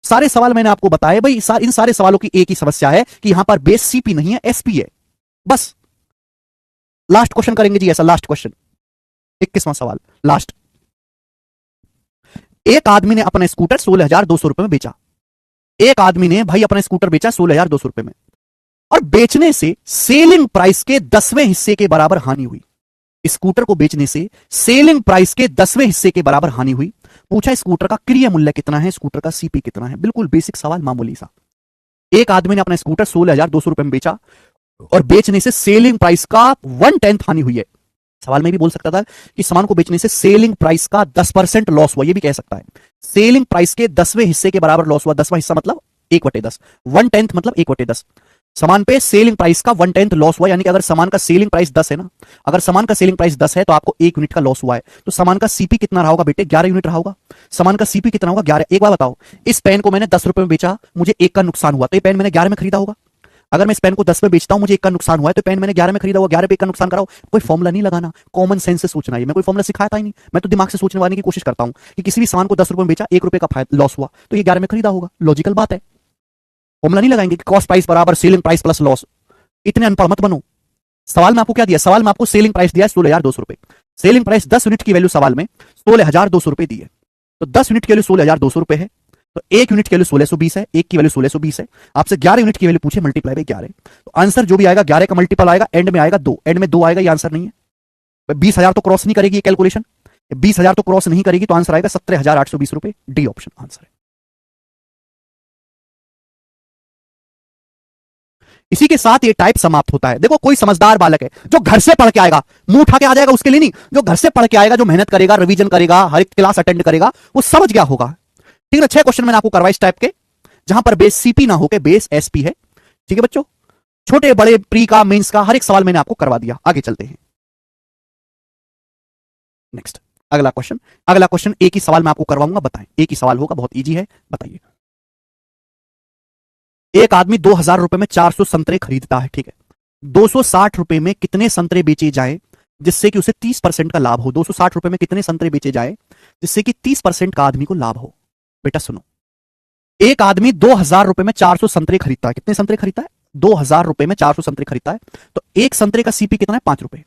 सारे सवाल मैंने आपको बताए भाई, इन सारे सवालों की एक ही समस्या है कि यहां पर बेस सीपी नहीं है, एसपी है बस। लास्ट क्वेश्चन करेंगे जी, ऐसा लास्ट क्वेश्चन, 21वां सवाल लास्ट। एक आदमी ने अपना स्कूटर 16,200 रुपए में बेचा। एक आदमी ने भाई अपना स्कूटर बेचा 16,200 रुपए में, और बेचने से सेलिंग प्राइस के 10वें हिस्से के बराबर हानि हुई। स्कूटर को बेचने से सेलिंग प्राइस के 10वें हिस्से के बराबर हानि हुई। पूछा स्कूटर का क्रय मूल्य कितना है, स्कूटर का सीपी कितना है। बिल्कुल बेसिक सवाल, मामूली सा। एक आदमी ने अपना स्कूटर 16,200 रुपए में बेचा और बेचने से सेलिंग प्राइस का 1/10 हानि हुई है। सवाल में भी बोल सकता था कि सामान को बेचने से सेलिंग प्राइस का 10% लॉस हुआ, ये भी कह सकता है। सेलिंग प्राइस के 10वें हिस्से के बराबर लॉस हुआ। 10वां हिस्सा मतलब 1/10, 1/10 मतलब 1/10। सामान पे सेलिंग प्राइस का 1/10 लॉस हुआ, यानी कि अगर सामान का सेलिंग प्राइस 10 है ना, अगर सामान का सेलिंग प्राइस 10 है तो आपको 1 यूनिट का लॉस हुआ है, तो सामान का सीपी कितना रहा होगा बेटे? 11 यूनिट रहा होगा। सामान का सीपी कितना होगा? 11। एक बार बताओ, इस पेन को मैंने 10 रुपए में बेचा, मुझे 1 का नुकसान हुआ, तो ये पेन मैंने 11 में खरीदा होगा। अगर मैं इस पेन को 10 में बेचता हूं, मुझे 1 का नुकसान हुआ है, तो पेन मैंने 11 में खरीदा हुआ, 11 पे 1 का नुकसान कराओ। कोई फॉर्मुला नहीं लगाना, कॉमन सेंस से सोचना है। मैं कोई फॉर्मुला सिखाता ही नहीं, मैं तो दिमाग से सोचने वाले की कोशिश करता हूं कि किसी भी सामान को 10 रुपए में बेचा, 1 रुपए का फायदा लॉस हुआ, तो ये 11 में खरीदा होगा। लॉजिकल बात है। फॉर्मुला नहीं लगाएंगे कि कॉस्ट प्राइस बराबर सेलिंग प्राइस प्लस लॉस। इतने अनपढ़ मत बनो। सवाल में आपको क्या दिया? सवाल में आपको सेलिंग प्राइस दिया 16,200 रुपए। सेलिंग प्राइस 10 यूनिट की वैल्यू सवाल में 16,200 रुपए दी है, तो 10 यूनिट की वैल्यू 16,200 रुपए है, तो 1 यूनिट की वैल्यू 1620 है, 1 की वैल्यू 1620 है। आपसे 11 यूनिट की वैल्यू पूछे, मल्टीप्लाई बाय 11, तो आंसर जो भी आएगा 11 का मल्टीपल आएगा, एंड में आएगा 2, एंड में 2 आएगा, ये आंसर नहीं है। 20,000 तो क्रॉस नहीं करेगी ये कैलकुलेशन, 20,000 तो क्रॉस नहीं करेगी, तो आंसर आएगा 17,820 रुपए। डी ऑप्शन आंसर है। इसी के साथ ये टाइप समाप्त होता है। देखो कोई समझदार बालक है जो घर से पढ़ के आएगा, मुंह उठा के आ जाएगा उसके लिए नहीं, जो घर से पढ़ के आएगा, जो मेहनत करेगा, रिवीजन करेगा, हर एक क्लास अटेंड करेगा, वो समझ गया होगा। ठीक है, 6 क्वेश्चन मैंने आपको करवाए इस टाइप के, जहां पर बेस सीपी ना होकर बेस एसपी है। ठीक है बच्चों, छोटे बड़े प्री का मेंस का हर एक सवाल मैंने आपको करवा दिया। आगे चलते हैं नेक्स्ट, अगला क्वेश्चन एक ही सवाल मैं आपको करवाऊंगा, बताएं। एक ही सवाल होगा, बहुत इजी है, बताइए। एक आदमी 2000 रुपए में 400 संतरे खरीदता है। ठीक है, 260 रुपए में कितने संतरे बेचे जाए जिससे कि उसे 30% का लाभ हो? 260 रुपए में कितने संतरे बेचे जाए जिससे कि 30% का आदमी को लाभ हो? बेटा सुनो, एक आदमी 2000 रुपए में 400 संतरे खरीदता है। कितने संतरे खरीदता है? 2000 रुपए में 400 संतरे खरीदता है। तो एक संतरे का सीपी कितना है? 5 रुपए।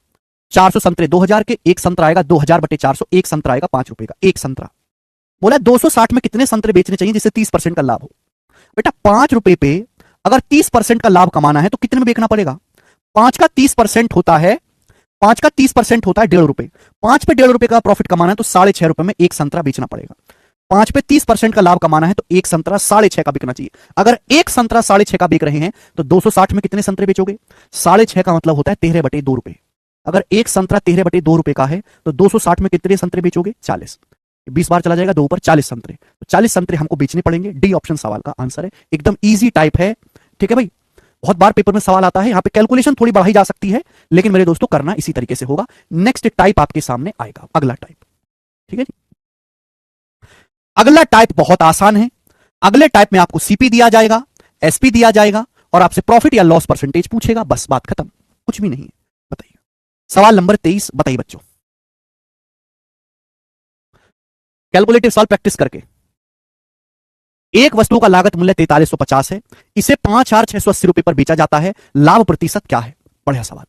400 संतरे 2000 के, एक संतरा आएगा 2000 बटे 400, एक संतरा आएगा 5 रुपए का एक संतरा। बोला 260 में कितने संतरे बेचने चाहिए जिससे 30% का लाभ हो? बेटा 5 रुपए पे अगर 30% का लाभ कमाना है तो कितने में बेचना पड़ेगा? 5 का 30% होता है, 5 का 30% होता है 1.5 रुपए। 5 पे 1.5 रुपए का प्रॉफिट कमाना है तो 6.5 रुपए में एक संतरा बेचना पड़ेगा। 5 पे 30% का लाभ कमाना है तो एक संतरा 6.5 का बिकना चाहिए। अगर एक संतरा 6.5 का बिक रहे हैं तो 260 में कितने संतरे बेचोगे? 6.5 का मतलब होता है 13 बटे 2 रुपए। अगर एक संतरा 13 बटे 2 रुपए का है तो 260 में कितने संतरे बेचोगे? 40। 20 बार चला जाएगा, 2 ऊपर 40 संतरे, तो 40 संतरे हमको बेचने पड़ेंगे। डी ऑप्शन सवाल का आंसर है, एकदम इजी टाइप है। ठीक है भाई, बहुत बार पेपर में सवाल आता है, यहां पे कैलकुलेशन थोड़ी बढ़ाई जा सकती है, लेकिन मेरे दोस्तों करना इसी तरीके से होगा। नेक्स्ट टाइप आपके सामने आएगा, अगला टाइप। ठीक है जी, अगला टाइप बहुत आसान है। अगले टाइप में आपको सीपी दिया जाएगा, एसपी दिया जाएगा और आपसे प्रॉफिट या लॉस परसेंटेज पूछेगा, बस बात खत्म, कुछ भी नहीं है। बताइए सवाल नंबर 23, बताइए बच्चों। कैलकुलेटिव सॉल्व प्रैक्टिस करके, एक वस्तु का लागत मूल्य 4350 है, इसे 5680 रुपए पर बेचा जाता है, लाभ प्रतिशत क्या है? बढ़िया सवाल।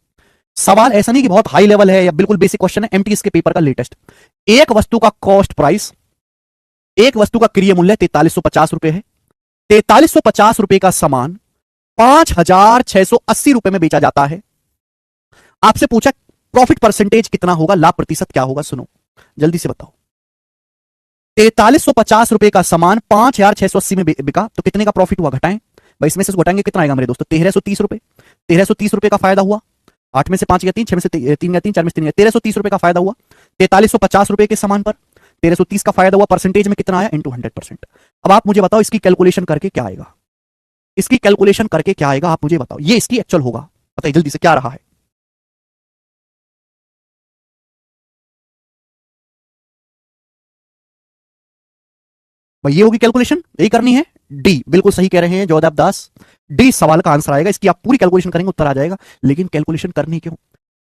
सवाल ऐसा नहीं कि बहुत हाई लेवल है या बिल्कुल बेसिक क्वेश्चन है, एमटीएस के पेपर का लेटेस्ट। एक वस्तु का कॉस्ट प्राइस, एक वस्तु का क्रय मूल्य 4350 रुपए है। 4350 रुपए का सामान 5680 रुपए में बेचा जाता है। आपसे पूछा प्रॉफिट परसेंटेज कितना होगा, लाभ प्रतिशत क्या होगा? सुनो जल्दी से बताओ। 4350 रुपए का सामान 5680 में बिका तो कितने का प्रॉफिट हुआ? घटाएं भाई, इसमें से घटाएंगे कितना आएगा मेरे दोस्तों? 1330 रुपए। 1330 रुपए का फायदा हुआ, 8 में से 5 गया 3, 6 में से 3 गया 3, 4 में से 3 गया, 1330 रुपए का फायदा हुआ 4350 रुपए के सामान पर। 1330 का फायदा हुआ, परसेंटेज में कितना आया? इंटू 100%। अब आप मुझे बताओ इसकी कैलकुलेशन करके क्या आएगा? इसकी कैलकुलेशन करके क्या आएगा आप मुझे बताओ, ये इसकी एक्चुअल होगा, बताइए जल्दी से क्या रहा है? भाई ये होगी कैलकुलेशन, यही करनी है। डी बिल्कुल सही कह रहे हैं जोधाब दास, डी सवाल का आंसर आएगा। इसकी आप पूरी कैलकुलेशन करेंगे उत्तर आ जाएगा, लेकिन कैलकुलेशन करनी क्यों?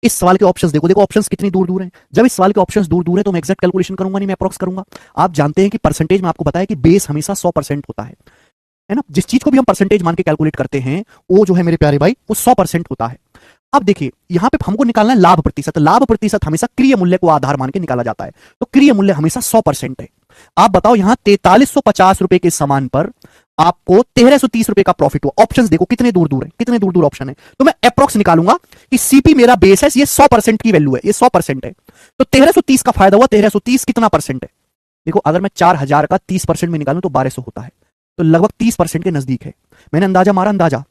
इस सवाल के ऑप्शंस देखो, देखो ऑप्शंस कितनी दूर दूर हैं। जब इस सवाल के ऑप्शंस दूर दूर है तो मैं एक्जैक्ट कैलकुलेशन करूंगा नहीं, मैं अप्रॉक्स करूंगा। आप जानते हैं कि परसेंटेज में आपको बताया कि बेस हमेशा 100% होता है ना। जिस चीज को भी हम परसेंटेज मान के कैलकुलेट करते हैं वो जो है मेरे प्यारे भाई वो 100% होता है। अब देखिए यहां पे हमको निकालना है लाभ प्रतिशत। लाभ प्रतिशत हमेशा क्रय मूल्य को आधार मान के निकाला जाता है, तो क्रय मूल्य हमेशा 100% है। आप बताओ यहां 4350 रुपए के सामान पर आपको 1330 रुपए का प्रॉफिट हुआ। ऑप्शंस देखो कितने दूर दूर है, कितने दूर दूर ऑप्शन है। तो मैं अप्रॉक्स निकालूंगा कि सीपी मेरा बेस है, ये 100% की वैल्यू है, ये 100% है। तो 1330 का फायदा हुआ, 1330 कितना परसेंट है? देखो अगर मैं 4000 का 30% में निकालूं तो 1200 होता है, तो लगभग 30% के नजदीक है। मैंने अंदाजा मारा, अंदाजा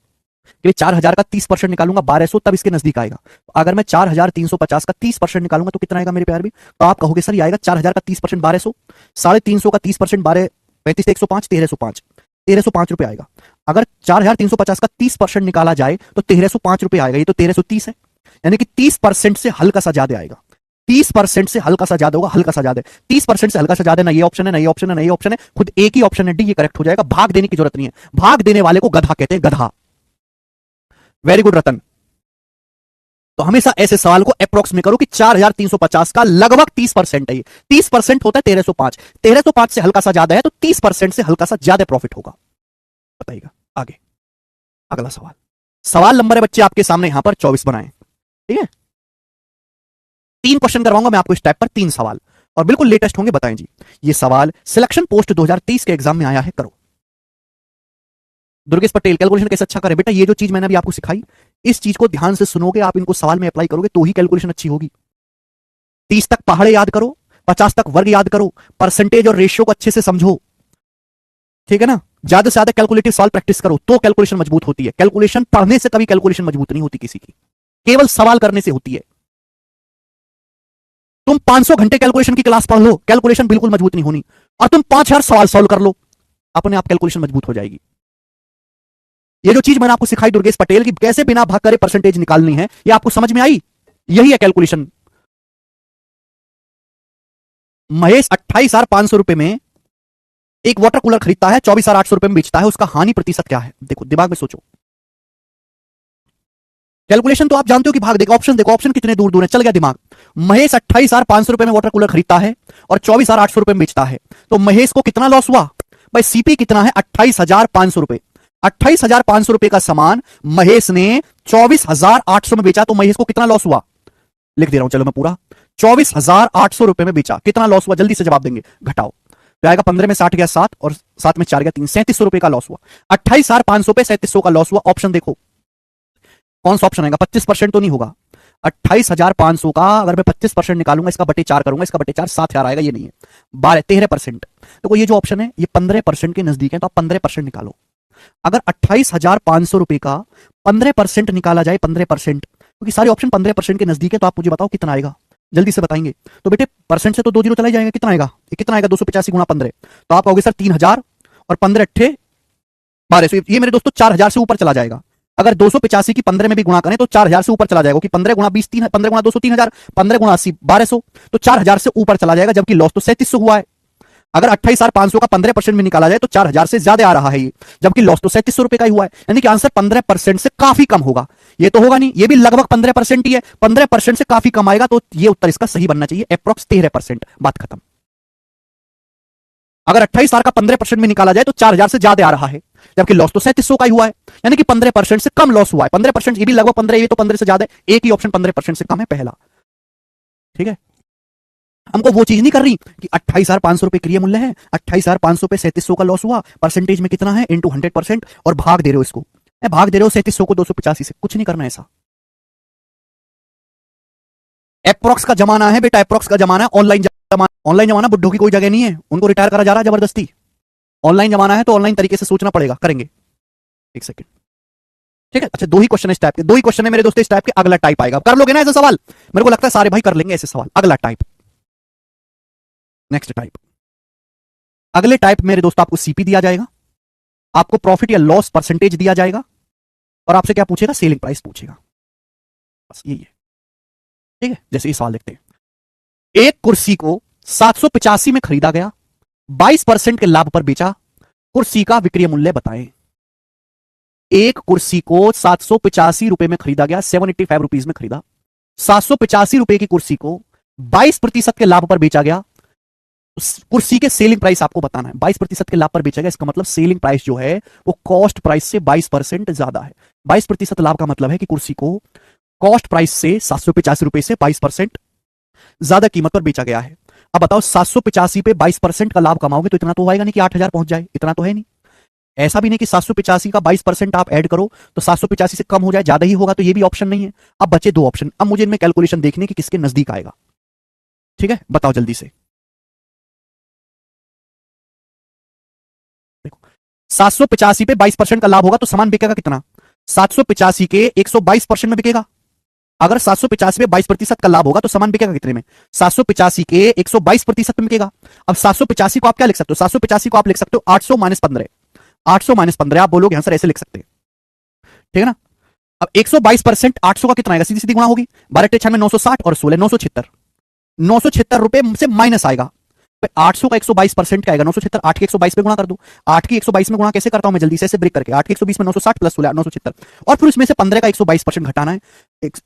कि 4000 का 30% निकालूंगा 1200, तब इसके नजदीक आएगा। अगर मैं 4350 का 30% निकालूंगा तो कितना आएगा मेरे प्यार भी? तो आप कहोगे सर ये आएगा 4000 का 30% 1200, 350 का 30% 12, 35 105, 1305, 1305 रुपए आएगा। अगर 4350 का 30% निकाला जाए तो 1305 रुपए आएगा, ये तो 1330 है, यानी कि 30% से हल्का सा ज्यादा आएगा। 30% से हल्का सा ज्यादा होगा, हल्का सा ज्यादा। 30% से हल्का सा ज्यादा, ना ये ऑप्शन है, ना ये ऑप्शन है, ना ये ऑप्शन है, खुद एक ही ऑप्शन है डी, ये करेक्ट हो जाएगा। भाग देने की जरूरत नहीं है, भाग देने वाले को गधा कहते हैं, गधा। वेरी गुड रतन। तो हमेशा ऐसे सवाल को अप्रोक्स में करो कि 4350 का लगभग 30% है, ये 30% होता है 1305, 1305 से हल्का सा ज्यादा है तो 30% से हल्का सा ज्यादा प्रॉफिट होगा। बताइएगा आगे, अगला सवाल। सवाल नंबर है बच्चे आपके सामने यहां पर 24 बनाए, ठीक है। 3 क्वेश्चन करवाऊंगा मैं आपको इस टाइप पर, 3 सवाल और बिल्कुल लेटेस्ट होंगे। बताएं जी, ये सवाल सिलेक्शन पोस्ट 2023 के एग्जाम में आया है, करो। दुर्गेश पटेल कैलकुलेशन कैसे अच्छा करे? बेटा ये जो चीज मैंने अभी आपको सिखाई, इस चीज को ध्यान से सुनोगे आप, इनको सवाल में अप्लाई करोगे तो ही कैलकुलेशन अच्छी होगी। 30 तक पहाड़े याद करो, 50 तक वर्ग याद करो, परसेंटेज और रेशियो को अच्छे से समझो। ठीक है ना। ज्यादा से ज्यादा कैलकुलेटिव सवाल प्रैक्टिस करो तो कैलकुलेशन मजबूत होती है। कैलकुलेशन पढ़ने से कभी कैलकुलेशन मजबूत नहीं होती किसी की, केवल सवाल करने से होती है। तुम 500 घंटे कैलकुलेशन की क्लास पढ़ लो, कैलकुलेशन बिल्कुल मजबूत नहीं होनी। और तुम 5000 सवाल सॉल्व कर लो, अपने आप कैलकुलेशन मजबूत हो जाएगी। ये जो चीज मैंने आपको सिखाई दुर्गेश पटेल की कैसे बिना भाग करे परसेंटेज निकालनी है, ये आपको समझ में आई? यही है कैलकुलेशन। महेश 28,500 रुपए में एक वाटर कूलर खरीदता है, 24,800 रुपए में बेचता है, उसका हानि प्रतिशत क्या है? देखो दिमाग में सोचो। कैलकुलेशन तो आप जानते हो कि भाग देखो, ऑप्शन कितने दूर दूर है, चल गया दिमाग। महेश 28,500 रुपए में वाटर कूलर खरीदता है और 24,800 रुपए में बेचता है, तो महेश को कितना लॉस हुआ भाई? सीपी कितना है? 28,500 रुपए। 28,500 रुपए का सामान महेश ने 24,800 में बेचा, तो महेश को कितना लॉस हुआ? लिख दे रहा हूं, चलो मैं पूरा। 24,800 रुपए में बेचा, कितना लॉस हुआ? जल्दी से जवाब देंगे, घटाओ तो आएगा 15 में 60 गया 7 और 7 में 4 गया 3, 3700 रुपए का लॉस हुआ। 28,500 पे 3700 का लॉस हुआ। ऑप्शन देखो कौन सा ऑप्शन आएगा? 25% तो नहीं होगा। 28,500 का अगर मैं 25% निकालूंगा, इसका बटे 4 करूंगा, इसका बटे 4 7,000 आएगा, ये नहीं है। 13%। तो ये जो ऑप्शन है ये 15% के नजदीक है, तो आप 15% निकालो। अगर 28,500 रुपए का 15% निकाला जाए, 15%, क्योंकि सारे ऑप्शन 15% के नजदीक है, तो आप मुझे बताओ कितना आएगा, जल्दी से बताएंगे। तो बेटे परसेंट से तो 2 जीरो चला जाएगा, कितना आएगा? ये कितना आएगा? 285 गुणा 15, तो आप कहोगे सर 3,000 और 15 अट्ठे 1200, ये मेरे दोस्तों 4,000 से ऊपर चला जाएगा। अगर 285 की 15 में भी गुणा करें तो 4,000 से ऊपर चला जाएगा, कि 15 गुणा 20 3, 15 गुणा 200 3,000, 15 गुणा 80 1200, तो 4,000 से ऊपर चला जाएगा, जबकि लॉस तो 3700 हुआ है। अगर 28,500 का 15% में निकाला जाए तो 4,000 से ज्यादा आ रहा है ये, जबकि लॉस तो 3700 रुपए का ही हुआ है। यानी कि आंसर 15% से काफी कम होगा। ये तो होगा नहीं, ये भी लगभग 15% ही है, 15% से काफी कम आएगा, तो ये उत्तर इसका सही बनना चाहिए, अप्रॉक्स 13%। बात खत्म। अगर 28,000 का 15% में निकाला जाए तो 4,000 से ज्यादा आ रहा है, जबकि लॉस तो 3700 का ही हुआ है, यानी कि 15% से कम लॉस हुआ है। 15%, ये भी लगभग 15, ये तो 15 से ज्यादा है, एक ही ऑप्शन 15% से कम है, पहला। ठीक है, हमको वो चीज नहीं कर रही कि 28,500 रुपए क्रिय मूल्य है, 28,500 पे 3700 का लॉस हुआ, परसेंटेज में कितना है इंटू 100%, और भाग दे रहे हो इसको, भाग दे रहे हो 3700 को 285 से। कुछ नहीं करना ऐसा। एप्रोक्स का जमाना है बेटा, एप्रोक्स का जमाना है, ऑनलाइन जमाना। ऑनलाइन जमाना बुड्ढों की कोई जगह नहीं है, उनको रिटायर करा जा रहा है जबरदस्ती। ऑनलाइन जमाना है तो ऑनलाइन तरीके से सोचना पड़ेगा, करेंगे। एक सेकंड, ठीक है। अच्छा, 2 ही क्वेश्चन है इस टाइप के, 2 ही क्वेश्चन है मेरे दोस्तों इस टाइप के। अगला टाइप आएगा, कर लोगे ना ऐसे सवाल? मेरे को लगता है सारे भाई कर लेंगे ऐसे सवाल। अगला टाइप, नेक्स्ट टाइप। अगले टाइप मेरे दोस्त आपको सीपी दिया जाएगा, आपको प्रॉफिट या लॉस परसेंटेज दिया जाएगा, और आपसे क्या पूछेगा? सेलिंग प्राइस पूछेगा। बस यही है, ठीक है। जैसे ये सवाल देखते हैं, एक कुर्सी को 785 में खरीदा गया, 22% के लाभ पर बेचा, कुर्सी का विक्रय मूल्य बताएं। एक कुर्सी को 785 रुपए में खरीदा गया, 785 रुपीज में खरीदा, 785 रुपए की कुर्सी को 22% के लाभ पर बेचा गया, कुर्सी के सेलिंग प्राइस आपको बताना है। 22% के लाभ पर बेचा गया, इसका मतलब सेलिंग प्राइस जो है वो कॉस्ट प्राइस से 22% ज्यादा है। 22% लाभ का मतलब है कि कुर्सी को कॉस्ट प्राइस से 785 रुपए से 22% ज्यादा कीमत पर बेचा गया है। अब बताओ 785 पे 22% का लाभ कमाओगे तो इतना तो होगा नहीं कि 8,000 पहुंच जाए, इतना तो है नहीं। ऐसा भी नहीं कि 785 का 22% आप ऐड करो तो 785 से कम हो जाए, ज्यादा ही होगा, तो ये भी ऑप्शन नहीं है। अब बचे 2 ऑप्शन, अब मुझे इनमें कैलकुलेशन देखने की किसके नजदीक आएगा। ठीक है, बताओ जल्दी से। देखो 785 पे 22% का लाभ होगा तो सामान बिकेगा कितना? 785 के 122% में बिकेगा। अगर 785 पे 22% का लाभ होगा तो सामान बिकेगा कितने में? 785 के 122% में बिकेगा। अब 785 को आप क्या लिख सकते हो? 785 को आप लिख सकते हो 800 माइनस 15। 800 माइनस 15 आप बोलोगे आंसर ऐसे लिख सकते हैं, ठीक है ना। अब 122% 800 का कितना आएगा? सीधी सीधी गुणा होगी, 12 6 में 960 और 16 976। 976 रुपए से माइनस आएगा। 800 का 122% क्या आएगा? 976। 8 के 122 पे गुणा कर दो। 8 की 122 में गुणा कैसे करता हूं मैं? जल्दी से ऐसे ब्रेक करके। 8 के 120 में 960 प्लस 16 976, और फिर उसमें से 15 का 122% घटाना है।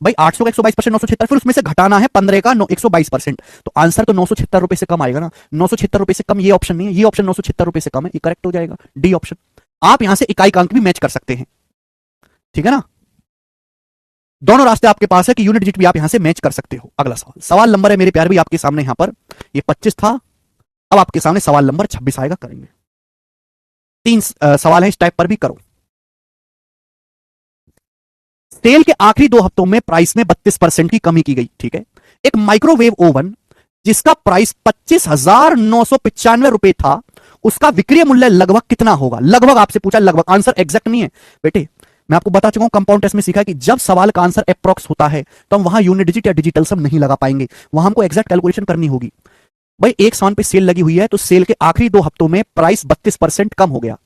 भाई 800 का 122% 976, फिर उसमें से घटाना है 15 का 122%। तो आंसर तो 976 रुपए से कम आएगा ना। 976 रुपए से कम ये ऑप्शन नहीं है, ये ऑप्शन 976 रुपए से कम है, ये करेक्ट हो जाएगा, डी ऑप्शन। आप यहां से इकाई का अंक भी मैच कर सकते हैं, ठीक है ना। दोनों रास्ते आपके पास है कि यूनिट डिजिट भी आप यहां से मैच कर सकते हो। अगला सवाल, सवाल नंबर है मेरे प्यार भी आपके सामने, यहां पर ये 25 था, अब आपके सामने सवाल नंबर 26 आएगा, करेंगे। 3 सवाल है इस टाइप पर भी, करो। सेल के आखिरी 2 हफ्तों में प्राइस में 32% की कमी की गई, ठीक है। एक माइक्रोवेव ओवन जिसका प्राइस 25,995 रुपए था, उसका विक्रय मूल्य लगभग कितना होगा, लगभग आपसे पूछा, लगभग, आंसर एग्जैक्ट नहीं है बेटे। मैं आपको बता चुका हूं कंपाउंड टेस्ट में सीखा कि जब सवाल का आंसर अप्रॉक्स होता है तो हम वहां यूनिट डिजिट या डिजिटल सम नहीं लगा पाएंगे, वहां हमको एग्जैक्ट कैलकुलेशन करनी होगी। भाई एक सामान पे सेल लगी हुई है तो सेल के आखिरी 2 हफ्तों में प्राइस 32% कम हो गया।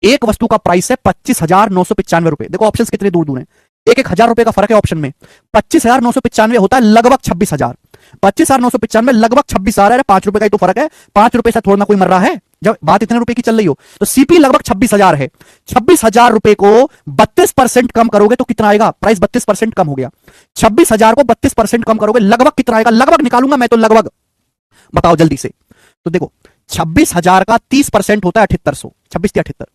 एक वस्तु का प्राइस है 25,995 रुपए। देखो ऑप्शंस कितने दूर दूर हैं, एक एक हजार रुपए का फर्क है ऑप्शन में। 25,995 होता है लगभग 26,000, 25,995 लगभग 26,000 है, 5 रुपए का ही तो फर्क है, 5 रुपए से थोड़ा ना कोई मर रहा है जब बात इतने रुपए की चल रही हो। तो सीपी लगभग 26,000 है, 26,000 रुपए को 32% कम करोगे तो कितना आएगा, प्राइस 32% कम हो गया। 26,000 को 32% कम करोगे लगभग कितना आएगा, लगभग निकालूंगा मैं तो, लगभग बताओ जल्दी से। तो देखो 26,000 का 30% होता है 7800, 26 या 78,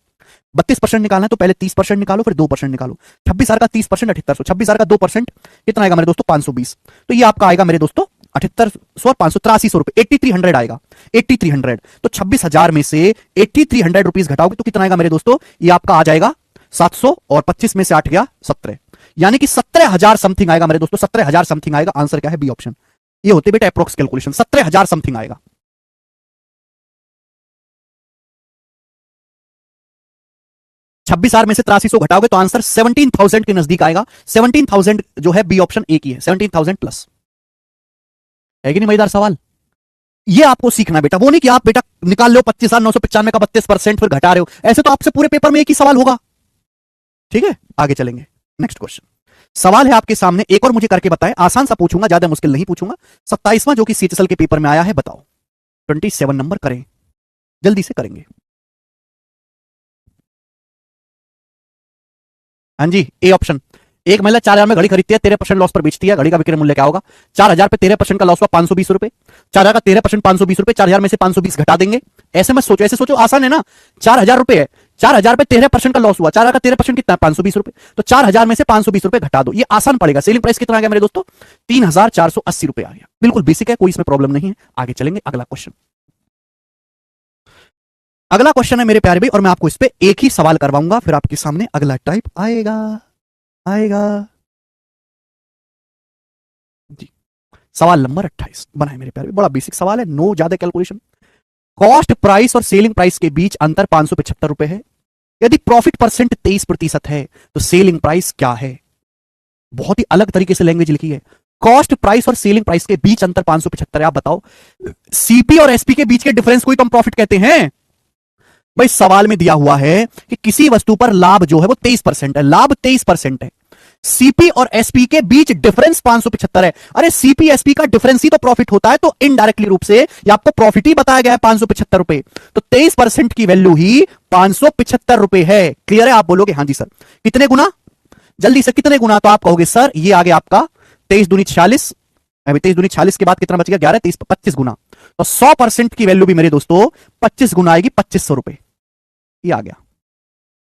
32% निकालना है तो पहले 30% निकालो फिर 2% निकालो। 26,000 का 30% 7800, 26,000 का 2% कितना आएगा मेरे दोस्तों, 520। तो ये आपका आएगा मेरे दोस्तों 7800 और 500, 8300 रुपए, 8300 आएगा, 8300। तो 26,000 में से 8300 रुपीज घटाओगे तो कितना आएगा मेरे दोस्तों, ये आपका आ जाएगा 700, और 25 में से 8 गया 17, यानी कि 17,000 समथिंग आएगा मेरे दोस्तों, 17,000 समथिंग आएगा। आंसर क्या है, बी ऑप्शन। ये होते बेटा अप्रोक्स कैलकुलेशन, 17,000 समथिंग आएगा। 26,000 में से 8300 घटाओगे तो आंसर 17,000 के नजदीक आएगा। 17,000 जो है बी ऑप्शन एक ही है, 17,000 प्लस है कि नहीं मजेदार सवाल। ये आपको सीखना बेटा, वो नहीं कि आप बेटा निकाल लो 25,995 का 32% फिर घटा रहे हो, ऐसे तो आपसे पूरे पेपर में एक ही सवाल होगा। ठीक है आगे चलेंगे, नेक्स्ट क्वेश्चन। सवाल है आपके सामने, एक और मुझे करके बताएं, आसान सा पूछूंगा, ज्यादा मुश्किल नहीं पूछूंगा। 27वां जो कि सीएचएसएल के पेपर में आया है, बताओ 27 नंबर करें, जल्दी से करेंगे। हाँ जी, ए ऑप्शन। एक महिला 4,000 में घड़ी खरीदती है, 13% लॉस पर बेचती है, घड़ी का विक्रय मूल्य क्या होगा। 4,000 पे 13% का लॉस हुआ 520 रुपए, 4,000 का 13% 520 रुपए, 4,000 में से 520 घटा देंगे। ऐसे मत सोचो, ऐसे सोचो आसान है ना। 4,000 रुपए है, 4,000 पे 13% का लॉस हुआ, 4,000 का 13% कितना है 520 रुपए, तो 4,000 में से 520 रुपए घटा दो, ये आसान पड़ेगा। सेलिंग प्राइस कितना आ गया मेरे दोस्तों, 3,480 रुपए आ गया, बिल्कुल बेसिक है, कोई इसमें प्रॉब्लम नहीं है। आगे चलेंगे, अगला क्वेश्चन। अगला क्वेश्चन है मेरे प्यारे भाई, और मैं आपको इस पे एक ही सवाल करवाऊंगा, फिर आपके सामने अगला टाइप आएगा आएगा जी। सवाल नंबर 28 बनाए मेरे प्यारे, बड़ा बेसिक सवाल है, नो ज्यादा कैलकुलेशन। कॉस्ट प्राइस और सेलिंग प्राइस के बीच अंतर 575 रुपए है। यदि प्रॉफिट परसेंट 23% है तो सेलिंग प्राइस क्या है। बहुत ही अलग तरीके से लैंग्वेज लिखी है। कॉस्ट प्राइस और सेलिंग प्राइस के बीच अंतर 575 है। आप बताओ सीपी और एसपी के बीच के डिफरेंस को ही तो हम प्रॉफिट कहते हैं। भाई सवाल में दिया हुआ है कि किसी वस्तु पर लाभ जो है वो 23% है, लाभ 23% है, सीपी और एसपी के बीच डिफरेंस 575 है। अरे सीपी एसपी का डिफरेंस ही तो प्रॉफिट होता है, तो इनडायरेक्टली रूप से ये आपको प्रॉफिट ही बताया गया है 575 रुपए, तो 23% की वैल्यू ही 575 रुपए है। क्लियर है, आप बोलोगे हाँ जी सर कितने गुना, जल्दी से कितने गुना, तो आप कहोगे सर ये आ गया आपका 23 दूनी 46, अभी 23 दूनी 46 के बाद कितना बच गया 11, 23 25 गुना, तो 100% की वैल्यू भी मेरे दोस्तों 25 गुना आएगी, 2500 रुपए ये आ गया।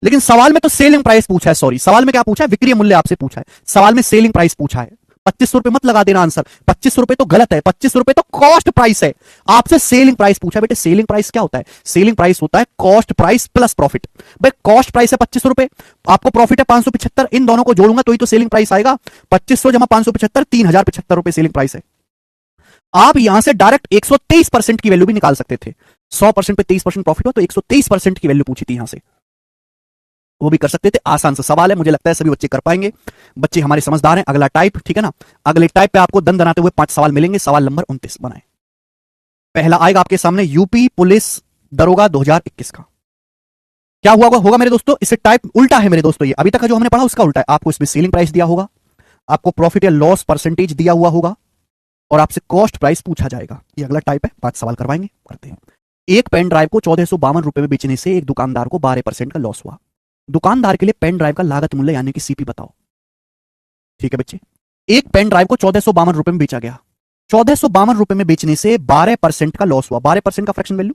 लेकिन सवाल में तो सेलिंग प्राइस पूछा है, सॉरी सवाल में क्या पूछा है, विक्रय मूल्य आपसे पूछा है, सवाल में सेलिंग प्राइस पूछा है। 2500 रुपए मत लगा देना आंसर, 2500 रुपए तो गलत है, 2500 रुपए तो कॉस्ट प्राइस है, आपसे सेलिंग प्राइस पूछा है। बेटे सेलिंग प्राइस क्या होता है, सेलिंग प्राइस होता है कॉस्ट प्राइस प्लस प्रॉफिट। भाई कॉस्ट प्राइस है 2500 रुपए, आपको प्रॉफिट है 575, इन दोनों को जोड़ूंगा तो ही तो सेलिंग प्राइस आएगा। 2500 जमा 575, 3,075 रुपए सेलिंग प्राइस है। आप यहां से डायरेक्ट 123% की वैल्यू भी निकाल सकते थे, 100% पे 23% प्रॉफिट हो तो 123% की वैल्यू पूछी थी यहां से, वो भी कर सकते थे। आसान सा सवाल है, मुझे लगता है सभी बच्चे कर पाएंगे, बच्चे हमारे समझदार हैं। अगला टाइप, ठीक है ना, अगले टाइप पे आपको दन दनाते हुए 5 सवाल मिलेंगे। सवाल नंबर 29 बनाए। पहला आएगा आपके सामने यूपी पुलिस दरोगा 2021 का। क्या हुआ होगा मेरे दोस्तों, इसे टाइप उल्टा है मेरे दोस्तों, ये अभी तक का जो हमने पढ़ा उसका उल्टा है। आपको इसमें सेलिंग प्राइस दिया होगा, आपको प्रॉफिट या लॉस परसेंटेज दिया हुआ होगा, और आपसे कॉस्ट प्राइस पूछा जाएगा। ये अगला टाइप है, 5 सवाल करवाएंगे, करते हैं। एक पेन ड्राइव को 1452 रुपए में बेचने से एक दुकानदार को 12% का लॉस हुआ। दुकानदार के लिए पेन ड्राइव का लागत मूल्य यानी कि सीपी बताओ। ठीक है बच्चे, एक पेन ड्राइव को 1452 रुपए में बेचा गया, 1452 रुपए में बेचने से 12% का लॉस हुआ। 12% का फ्रैक्शन वैल्यू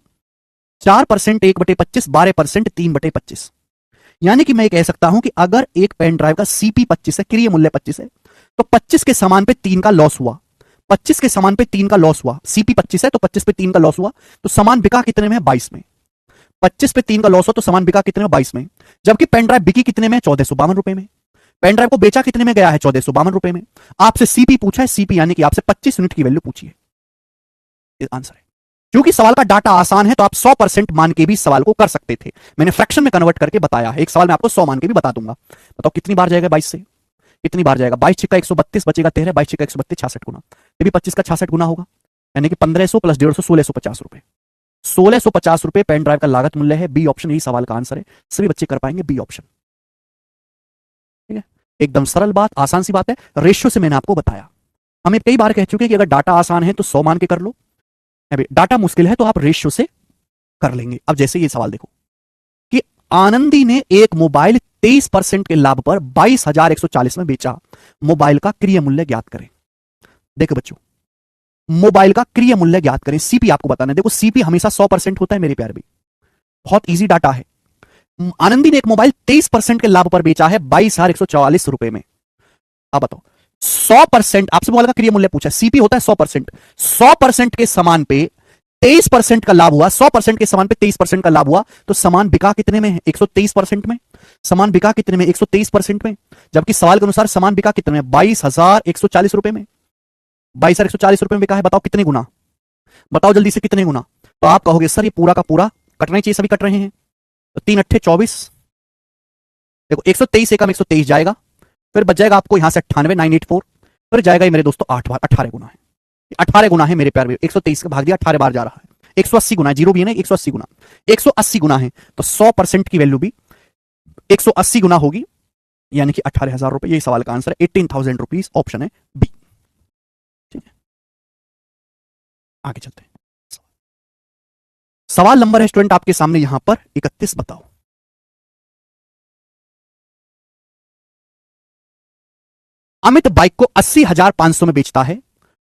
4% 1/25, 12% 3/25, यानी कि मैं कह सकता हूं कि अगर एक पेन ड्राइव का सीपी 25 है, क्रिय मूल्य 25 है, तो 25 के समान पे 3 का लॉस हुआ। 25 के समान पे 3 का लॉस हुआ, सीपी 25 है तो 25 पे 3 का लॉस हुआ, तो समान बिका कितने में, 22 में। 25 पे 3 का लॉस हो तो समान बिका कितने में, 22 में। जबकि पेन ड्राइव बिकी कितने में, 1452 रुपए में। पेन ड्राइव को बेचा कितने में गया है, 1452 रुपए में। आपसे सीपी पूछा है, सीपी यानी कि आपसे 25 यूनिट की वैल्यू पूछी है, आंसर है। क्योंकि सवाल का डाटा आसान है तो आप 100% मान के भी सवाल को कर सकते थे। मैंने फ्रैक्शन में कन्वर्ट करके बताया है। एक सवाल में आपको 100 मान के भी बता दूंगा। बताओ कितनी बार जाएगा 22 से? कितनी बार जाएगा? 22 छिक्का 132, बचेगा 13, 22 छिक्का 132, 66 गुना। ये भी 25 का 66 गुना होगा, यानी कि 1500 प्लस 150, 1650 रुपए। 1650 रुपए पेन ड्राइव का लागत मूल्य है। बी ऑप्शन यही सवाल का आंसर है। सभी बच्चे कर पाएंगे बी ऑप्शन। ठीक है, एकदम सरल बात, आसान सी बात है। रेशियो से मैंने आपको बताया। हमें कई बार कह चुके हैं कि अगर डाटा आसान है तो 100 मान के कर लो, डाटा मुश्किल है तो आप रेशियो से कर लेंगे। अब जैसे ये सवाल देखो कि आनंदी ने एक मोबाइल 23% के लाभ पर 22,140 में बेचा। मोबाइल का क्रिय मूल्य ज्ञात करें। देखो बच्चों, मोबाइल का क्रिय मूल्य ज्ञात करें। सीपी आपको बताना है। देखो सीपी हमेशा 100% होता है मेरे प्यार भी, बहुत इजी डाटा है। आनंदी ने एक मोबाइल 23% के लाभ पर बेचा है 22,144 रुपए में। अब बताओ 100%, आपसे मोबाइल का क्रिय मूल्य पूछा, सीपी होता है 100%। 100% के समान पे 23% का लाभ हुआ, 100% के समान पे 23% का लाभ हुआ, तो समान बिका कितने में है? 123% में। समान बिका कितने में? 123% में। जबकि सवाल के अनुसार समान बिका कितने में? 22,140 रुपए में। 22,140 रुपए में बिका है। बताओ कितने गुना? बताओ जल्दी से कितने गुना? तो आप कहोगे सर ये पूरा का पूरा कटना चाहिए, सभी कट रहे हैं। तो 3 अट्ठे 24। देखो 123 एकम 123 जाएगा, फिर बच जाएगा आपको यहां से 98, 984, फिर जाएगा ये मेरे दोस्तों 8 बार, 18 गुना है। 18 गुना है मेरे प्यार में। 123 का भाग दिया 18 बार जा रहा है। 180 गुना, जीरो भी है ना, 180 गुना। 180 गुना है तो 100% की वैल्यू भी 180 गुना होगी, यानी कि 18,000 रुपए। यही सवाल का आंसर है, 18,000 रुपीज। ऑप्शन है बी। ठीक है, आगे चलते हैं। सवाल नंबर है स्टूडेंट आपके सामने यहां पर 31। बताओ अमित बाइक को 80,500 में बेचता है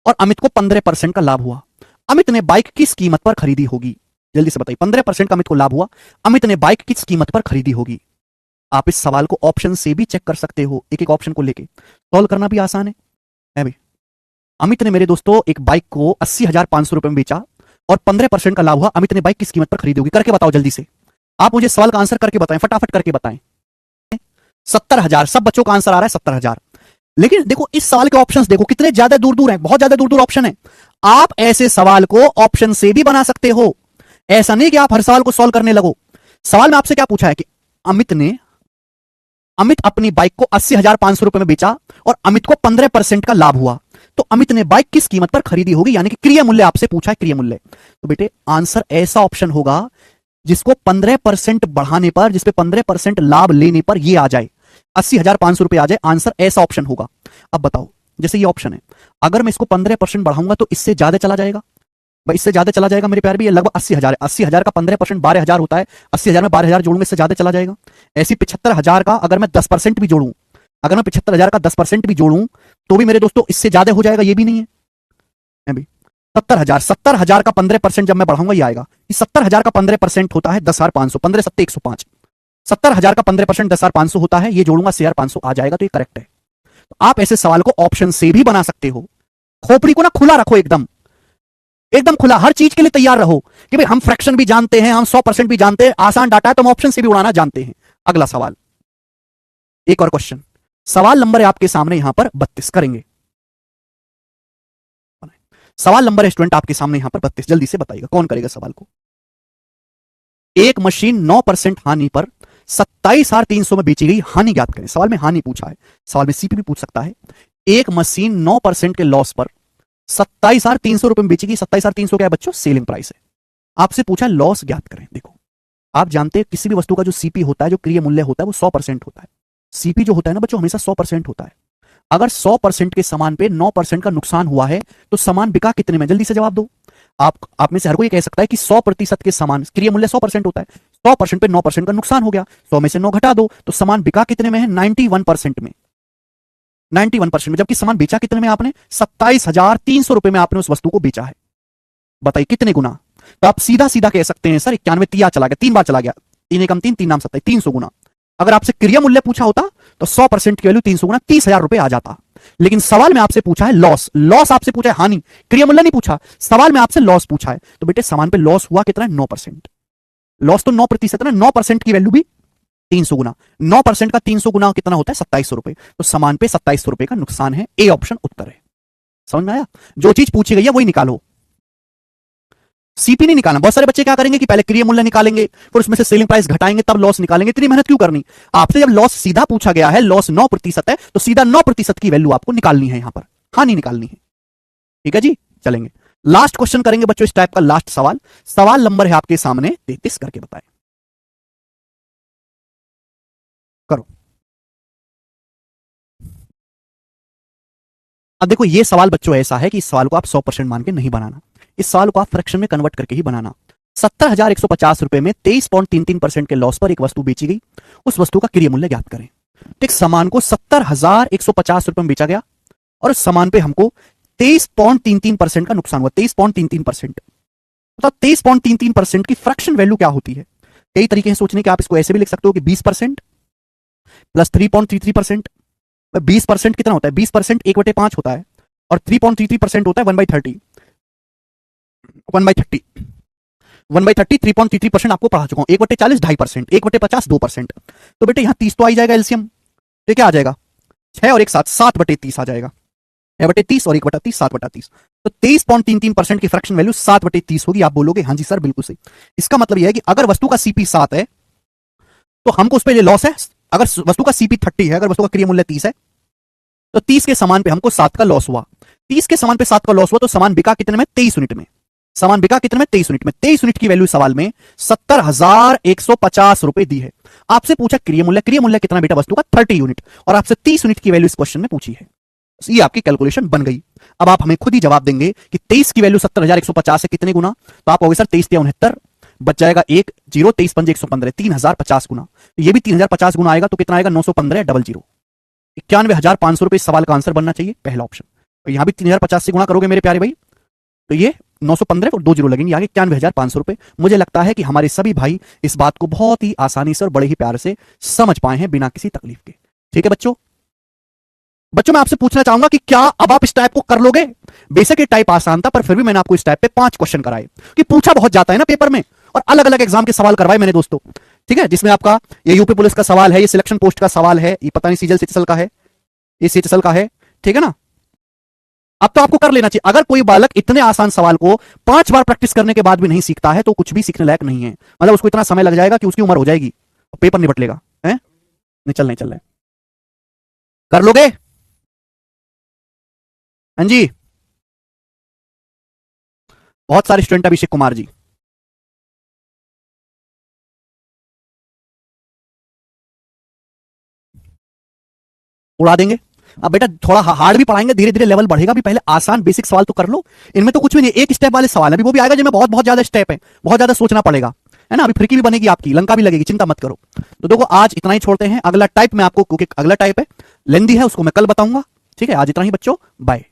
और अमित को 15% का लाभ हुआ। अमित ने बाइक किस कीमत पर खरीदी होगी? जल्दी से बताइए। 15% का अमित को लाभ हुआ, अमित ने बाइक किस कीमत पर खरीदी होगी? आप इस सवाल को ऑप्शन से भी चेक कर सकते हो, एक एक ऑप्शन को लेके सॉल्व करना भी आसान है भाई। अमित ने मेरे दोस्तों एक बाइक को 80,500 रुपए में बेचा और 15% का लाभ हुआ। अमित ने बाइक किस कीमत पर खरीदी होगी? करके बताओ जल्दी से। आप मुझे सवाल का आंसर करके बताएं, फटाफट करके बताएं। 70,000। सब बच्चों का आंसर आ रहा है 70,000। लेकिन देखो इस सवाल के ऑप्शंस देखो कितने ज्यादा दूर दूर हैं, बहुत ज्यादा दूर दूर ऑप्शन है। आप ऐसे सवाल को ऑप्शन से भी बना सकते हो। ऐसा नहीं कि आप हर सवाल को सॉल्व करने लगो। सवाल में आपसे क्या पूछा है कि अमित अपनी बाइक को 80,500 रुपए में बेचा और अमित को 15% का लाभ हुआ, तो अमित ने बाइक किस कीमत पर खरीदी होगी? यानी कि क्रिय मूल्य आपसे पूछा है, क्रिय मूल्य। तो बेटे आंसर ऐसा ऑप्शन होगा जिसको 15% बढ़ाने पर, जिसपे 15% लाभ लेने पर ये आ जाए, 80,500 रुपए आ जाए। आंसर ऐसा ऑप्शन होगा। अब बताओ जैसे ये ऑप्शन है, अगर मैं इसको 15% बढ़ाऊंगा तो इससे ज्यादा चला जाएगा भाई, इससे ज्यादा चला जाएगा मेरे प्यार भी। ये लगभग 80,000 है। 80,000 का 15% 12,000 होता है। 80,000 में 12,000 जोड़ूंगा, इससे ज्यादा चला जाएगा। ऐसी 75,000 का अगर मैं 10% भी जोड़ूं, अगर मैं 75,000 का 10% भी जोड़ूं तो भी मेरे दोस्तों इससे ज्यादा हो जाएगा, ये भी नहीं है भाई। 70,000 का 15% जब मैं बढ़ाऊंगा ये आएगा। 70,000 का 15% होता है 10,500, 15 सत्ते 105। 70,000 का 15% 10,500 होता है, ये जोड़ूंगा 80,500 आ जाएगा, तो ये करेक्ट है। तो आप ऐसे सवाल को ऑप्शन से भी बना सकते हो। खोपड़ी को ना खुला रखो, एकदम एकदम खुला, हर चीज के लिए तैयार रहो कि भाई हम फ्रैक्शन भी जानते हैं, हम 100% भी जानते हैं, आसान डाटा है तो हम ऑप्शन से भी उड़ाना जानते हैं। अगला सवाल, एक और क्वेश्चन। सवाल नंबर है आपके सामने यहां पर 32 करेंगे। सवाल नंबर है स्टूडेंट आपके सामने यहां पर 32। जल्दी से बताइएगा कौन करेगा सवाल को। एक मशीन 9% हानि पर 27,300 में बेची गई, हानि ज्ञात करें। सवाल में हानि पूछा है, सवाल में सीपी भी पूछ सकता है। एक मशीन 9% के लॉस पर 27,300 रुपए में बेची गई। 27,300 क्या है बच्चों? सेलिंग प्राइस है। आपसे पूछा लॉस ज्ञात करें। देखो आप जानते हैं किसी भी वस्तु का जो सीपी होता है, जो क्रिय मूल्य होता है, वो 100% होता है। सीपी जो होता है ना बच्चों, हमेशा 100% होता है। अगर 100% के सामान पे 9% का नुकसान हुआ है तो सामान बिका कितने में? जल्दी से जवाब दो। आप में से हर कोई कह सकता है कि 100% के सामान, क्रिय मूल्य 100% होता है, 100% पे 9% का नुकसान हो गया, 100 में से 9 घटा दो तो सामान बिका कितने में है? 91% में। 91% में। जबकि सामान बेचा कितने में आपने? 27,300 रुपए में आपने उस वस्तु को बेचा है। बताइए कितने गुना? तो आप सीधा सीधा कह सकते हैं सर 91 तिया चला गया, 3 बार चला गया, 3 एकम 3, 3 नाम 27, 300 गुना। अगर आपसे क्रिया मूल्य पूछा होता तो 100% की वैल्यू 300 गुना 30,000 रुपए आ जाता। लेकिन सवाल में आपसे पूछा है लॉस, लॉस आपसे पूछा है हानि, क्रिया मूल्य नहीं पूछा। सवाल में आपसे लॉस पूछा है, तो बेटे सामान पे लॉस हुआ कितना? 9%। लॉस तो 9% है ना, 9% की वैल्यू भी 300 गुना। 9% का 300 गुना कितना होता है? 2700 रुपए। तो सामान पे 2700 रुपए का नुकसान है। ए ऑप्शन उत्तर है। समझ में आया? जो चीज पूछी गई है वही निकालो। सीपी नहीं निकालना। बहुत सारे बच्चे क्या करेंगे कि पहले क्रिय मूल्य निकालेंगे, फिर उसमें से सेलिंग प्राइस घटाएंगे, तब लॉस निकालेंगे। इतनी मेहनत क्यों करनी? आपसे जब लॉस सीधा पूछा गया है, लॉस 9% है, तो सीधा 9% की वैल्यू आपको निकालनी है, यहां पर हानि निकालनी है। ठीक है जी, चलेंगे लास्ट क्वेश्चन करेंगे बच्चों, इस टाइप का लास्ट सवाल। सवाल नंबर है आपके सामने 33, करके बताएं। करो। अब देखो ये सवाल बच्चों ऐसा है कि इस सवाल को आप 100% मान के नहीं बनाना, इस सवाल को आप फ्रैक्शन में कन्वर्ट करके ही बनाना। 70,150 रुपए में 23.33% के लॉस पर एक वस्तु बेची गई, उस वस्तु का क्रय मूल्य ज्ञात करें। ठीक, सामान को 70,150 रुपए में बेचा गया और उस सामान पे हमको 23.33% का नुकसान हुआ। 23.33%, मतलब 23.33% की फ्रैक्शन वैल्यू क्या होती है? कई तरीके हैं सोचने के, आप इसको ऐसे भी लिख सकते हो कि 20% प्लस 3.33%। 20% कितना होता है? 20% 1/5 होता है, और 3.33% होता है 1/30। 1/30 1/30 3.33% आपको पढ़ा चुका हूं। 1/40 2.5%, 1/50 2%। तो बेटे यहां 30 तो आ ही जाएगा एलसीएम। ये क्या आ जाएगा? 6 और 1 7, 7/30 आ जाएगा। 6/30 और 1/30, 7/30। तो 23.33% की फ्रैक्शन वैल्यू 7/30 होगी। आप बोलोगे हाँ जी सर बिल्कुल सही। इसका मतलब यह है कि अगर वस्तु का सीपी 7 है तो हमको उस पर लॉस है। अगर वस्तु का सीपी 30 है, अगर वस्तु का क्रय मूल्य 30 है, तो 30 के समान पे हमको 7 का लॉस हुआ। 30 के समान पे 7 का लॉस हुआ, तो सामान बिका कितने में? 23 यूनिट में। सामान बिका कितने में? 23 यूनिट में। 23 यूनिट की वैल्यू सवाल में 70,150 रुपए दी है। आपसे पूछा क्रय मूल्य, क्रय मूल्य कितना बेटा? वस्तु का 30 यूनिट, और आपसे 30 यूनिट की वैल्यू इस क्वेश्चन में पूछी है। ये आपकी कैलकुलेशन बन गई। अब आप हमें खुद ही जवाब देंगे कि 23 की वैल्यू 70,150 है, कितने गुना? तो आप कहोगे सर 23 या 69, बच जाएगा 1 0, 23 पंजे 115, 3050 गुना। तो ये भी 3050 गुना आएगा, तो कितना आएगा? 915 00 91,500 रुपए इस सवाल का आंसर बनना चाहिए, पहला ऑप्शन। तो यहां भी 3050 से गुणा करोगे मेरे प्यारे भाई, तो ये 915 और 2 जीरो लगेंगे, आगे 91,500 रुपए। मुझे लगता है कि हमारे सभी भाई इस बात को बहुत ही आसानी से और बड़े ही प्यार से समझ पाए हैं, बिना किसी तकलीफ के। ठीक है बच्चों, मैं आपसे पूछना चाहूंगा कि क्या अब आप इस टाइप को कर लोगे? बेशक ये टाइप आसान था, पर फिर भी मैंने आपको इस टाइप पे 5 क्वेश्चन कराए, कि पूछा बहुत जाता है ना पेपर में, और अलग अलग एग्जाम के सवाल करवाए मैंने दोस्तों। ठीक है, जिसमें आपका ये यूपी पुलिस का सवाल है, ये सिलेक्शन पोस्ट का सवाल है, ये पता नहीं सीजल सीचल का है, ये सीचल का है। ठीक है ना? अब तो आपको कर लेना चाहिए। अगर कोई बालक इतने आसान सवाल को 5 बार प्रैक्टिस करने के बाद भी नहीं सीखता है, तो कुछ भी सीखने लायक नहीं है। मतलब उसको इतना समय लग जाएगा कि उसकी उम्र हो जाएगी, पेपर निपट लेगा। है नहीं चल रहा है, कर लोगे? हाँ जी, बहुत सारे स्टूडेंट। अभिषेक कुमार जी, उड़ा देंगे। अब बेटा थोड़ा हार्ड भी पढ़ाएंगे, धीरे धीरे लेवल बढ़ेगा भी, पहले आसान बेसिक सवाल तो कर लो। इनमें तो कुछ भी नहीं, एक स्टेप वाले सवाल है, अभी वो भी आएगा जिनमें बहुत बहुत ज्यादा स्टेप है, बहुत ज्यादा सोचना पड़ेगा, है ना? अभी फ्रिकी भी बनेगी आपकी, लंका भी लगेगी, चिंता मत करो। तो देखो आज इतना ही छोड़ते हैं, अगला टाइप में आपको, क्योंकि अगला टाइप है लेंदी है, उसको मैं कल बताऊंगा। ठीक है, आज इतना ही बच्चों, बाय।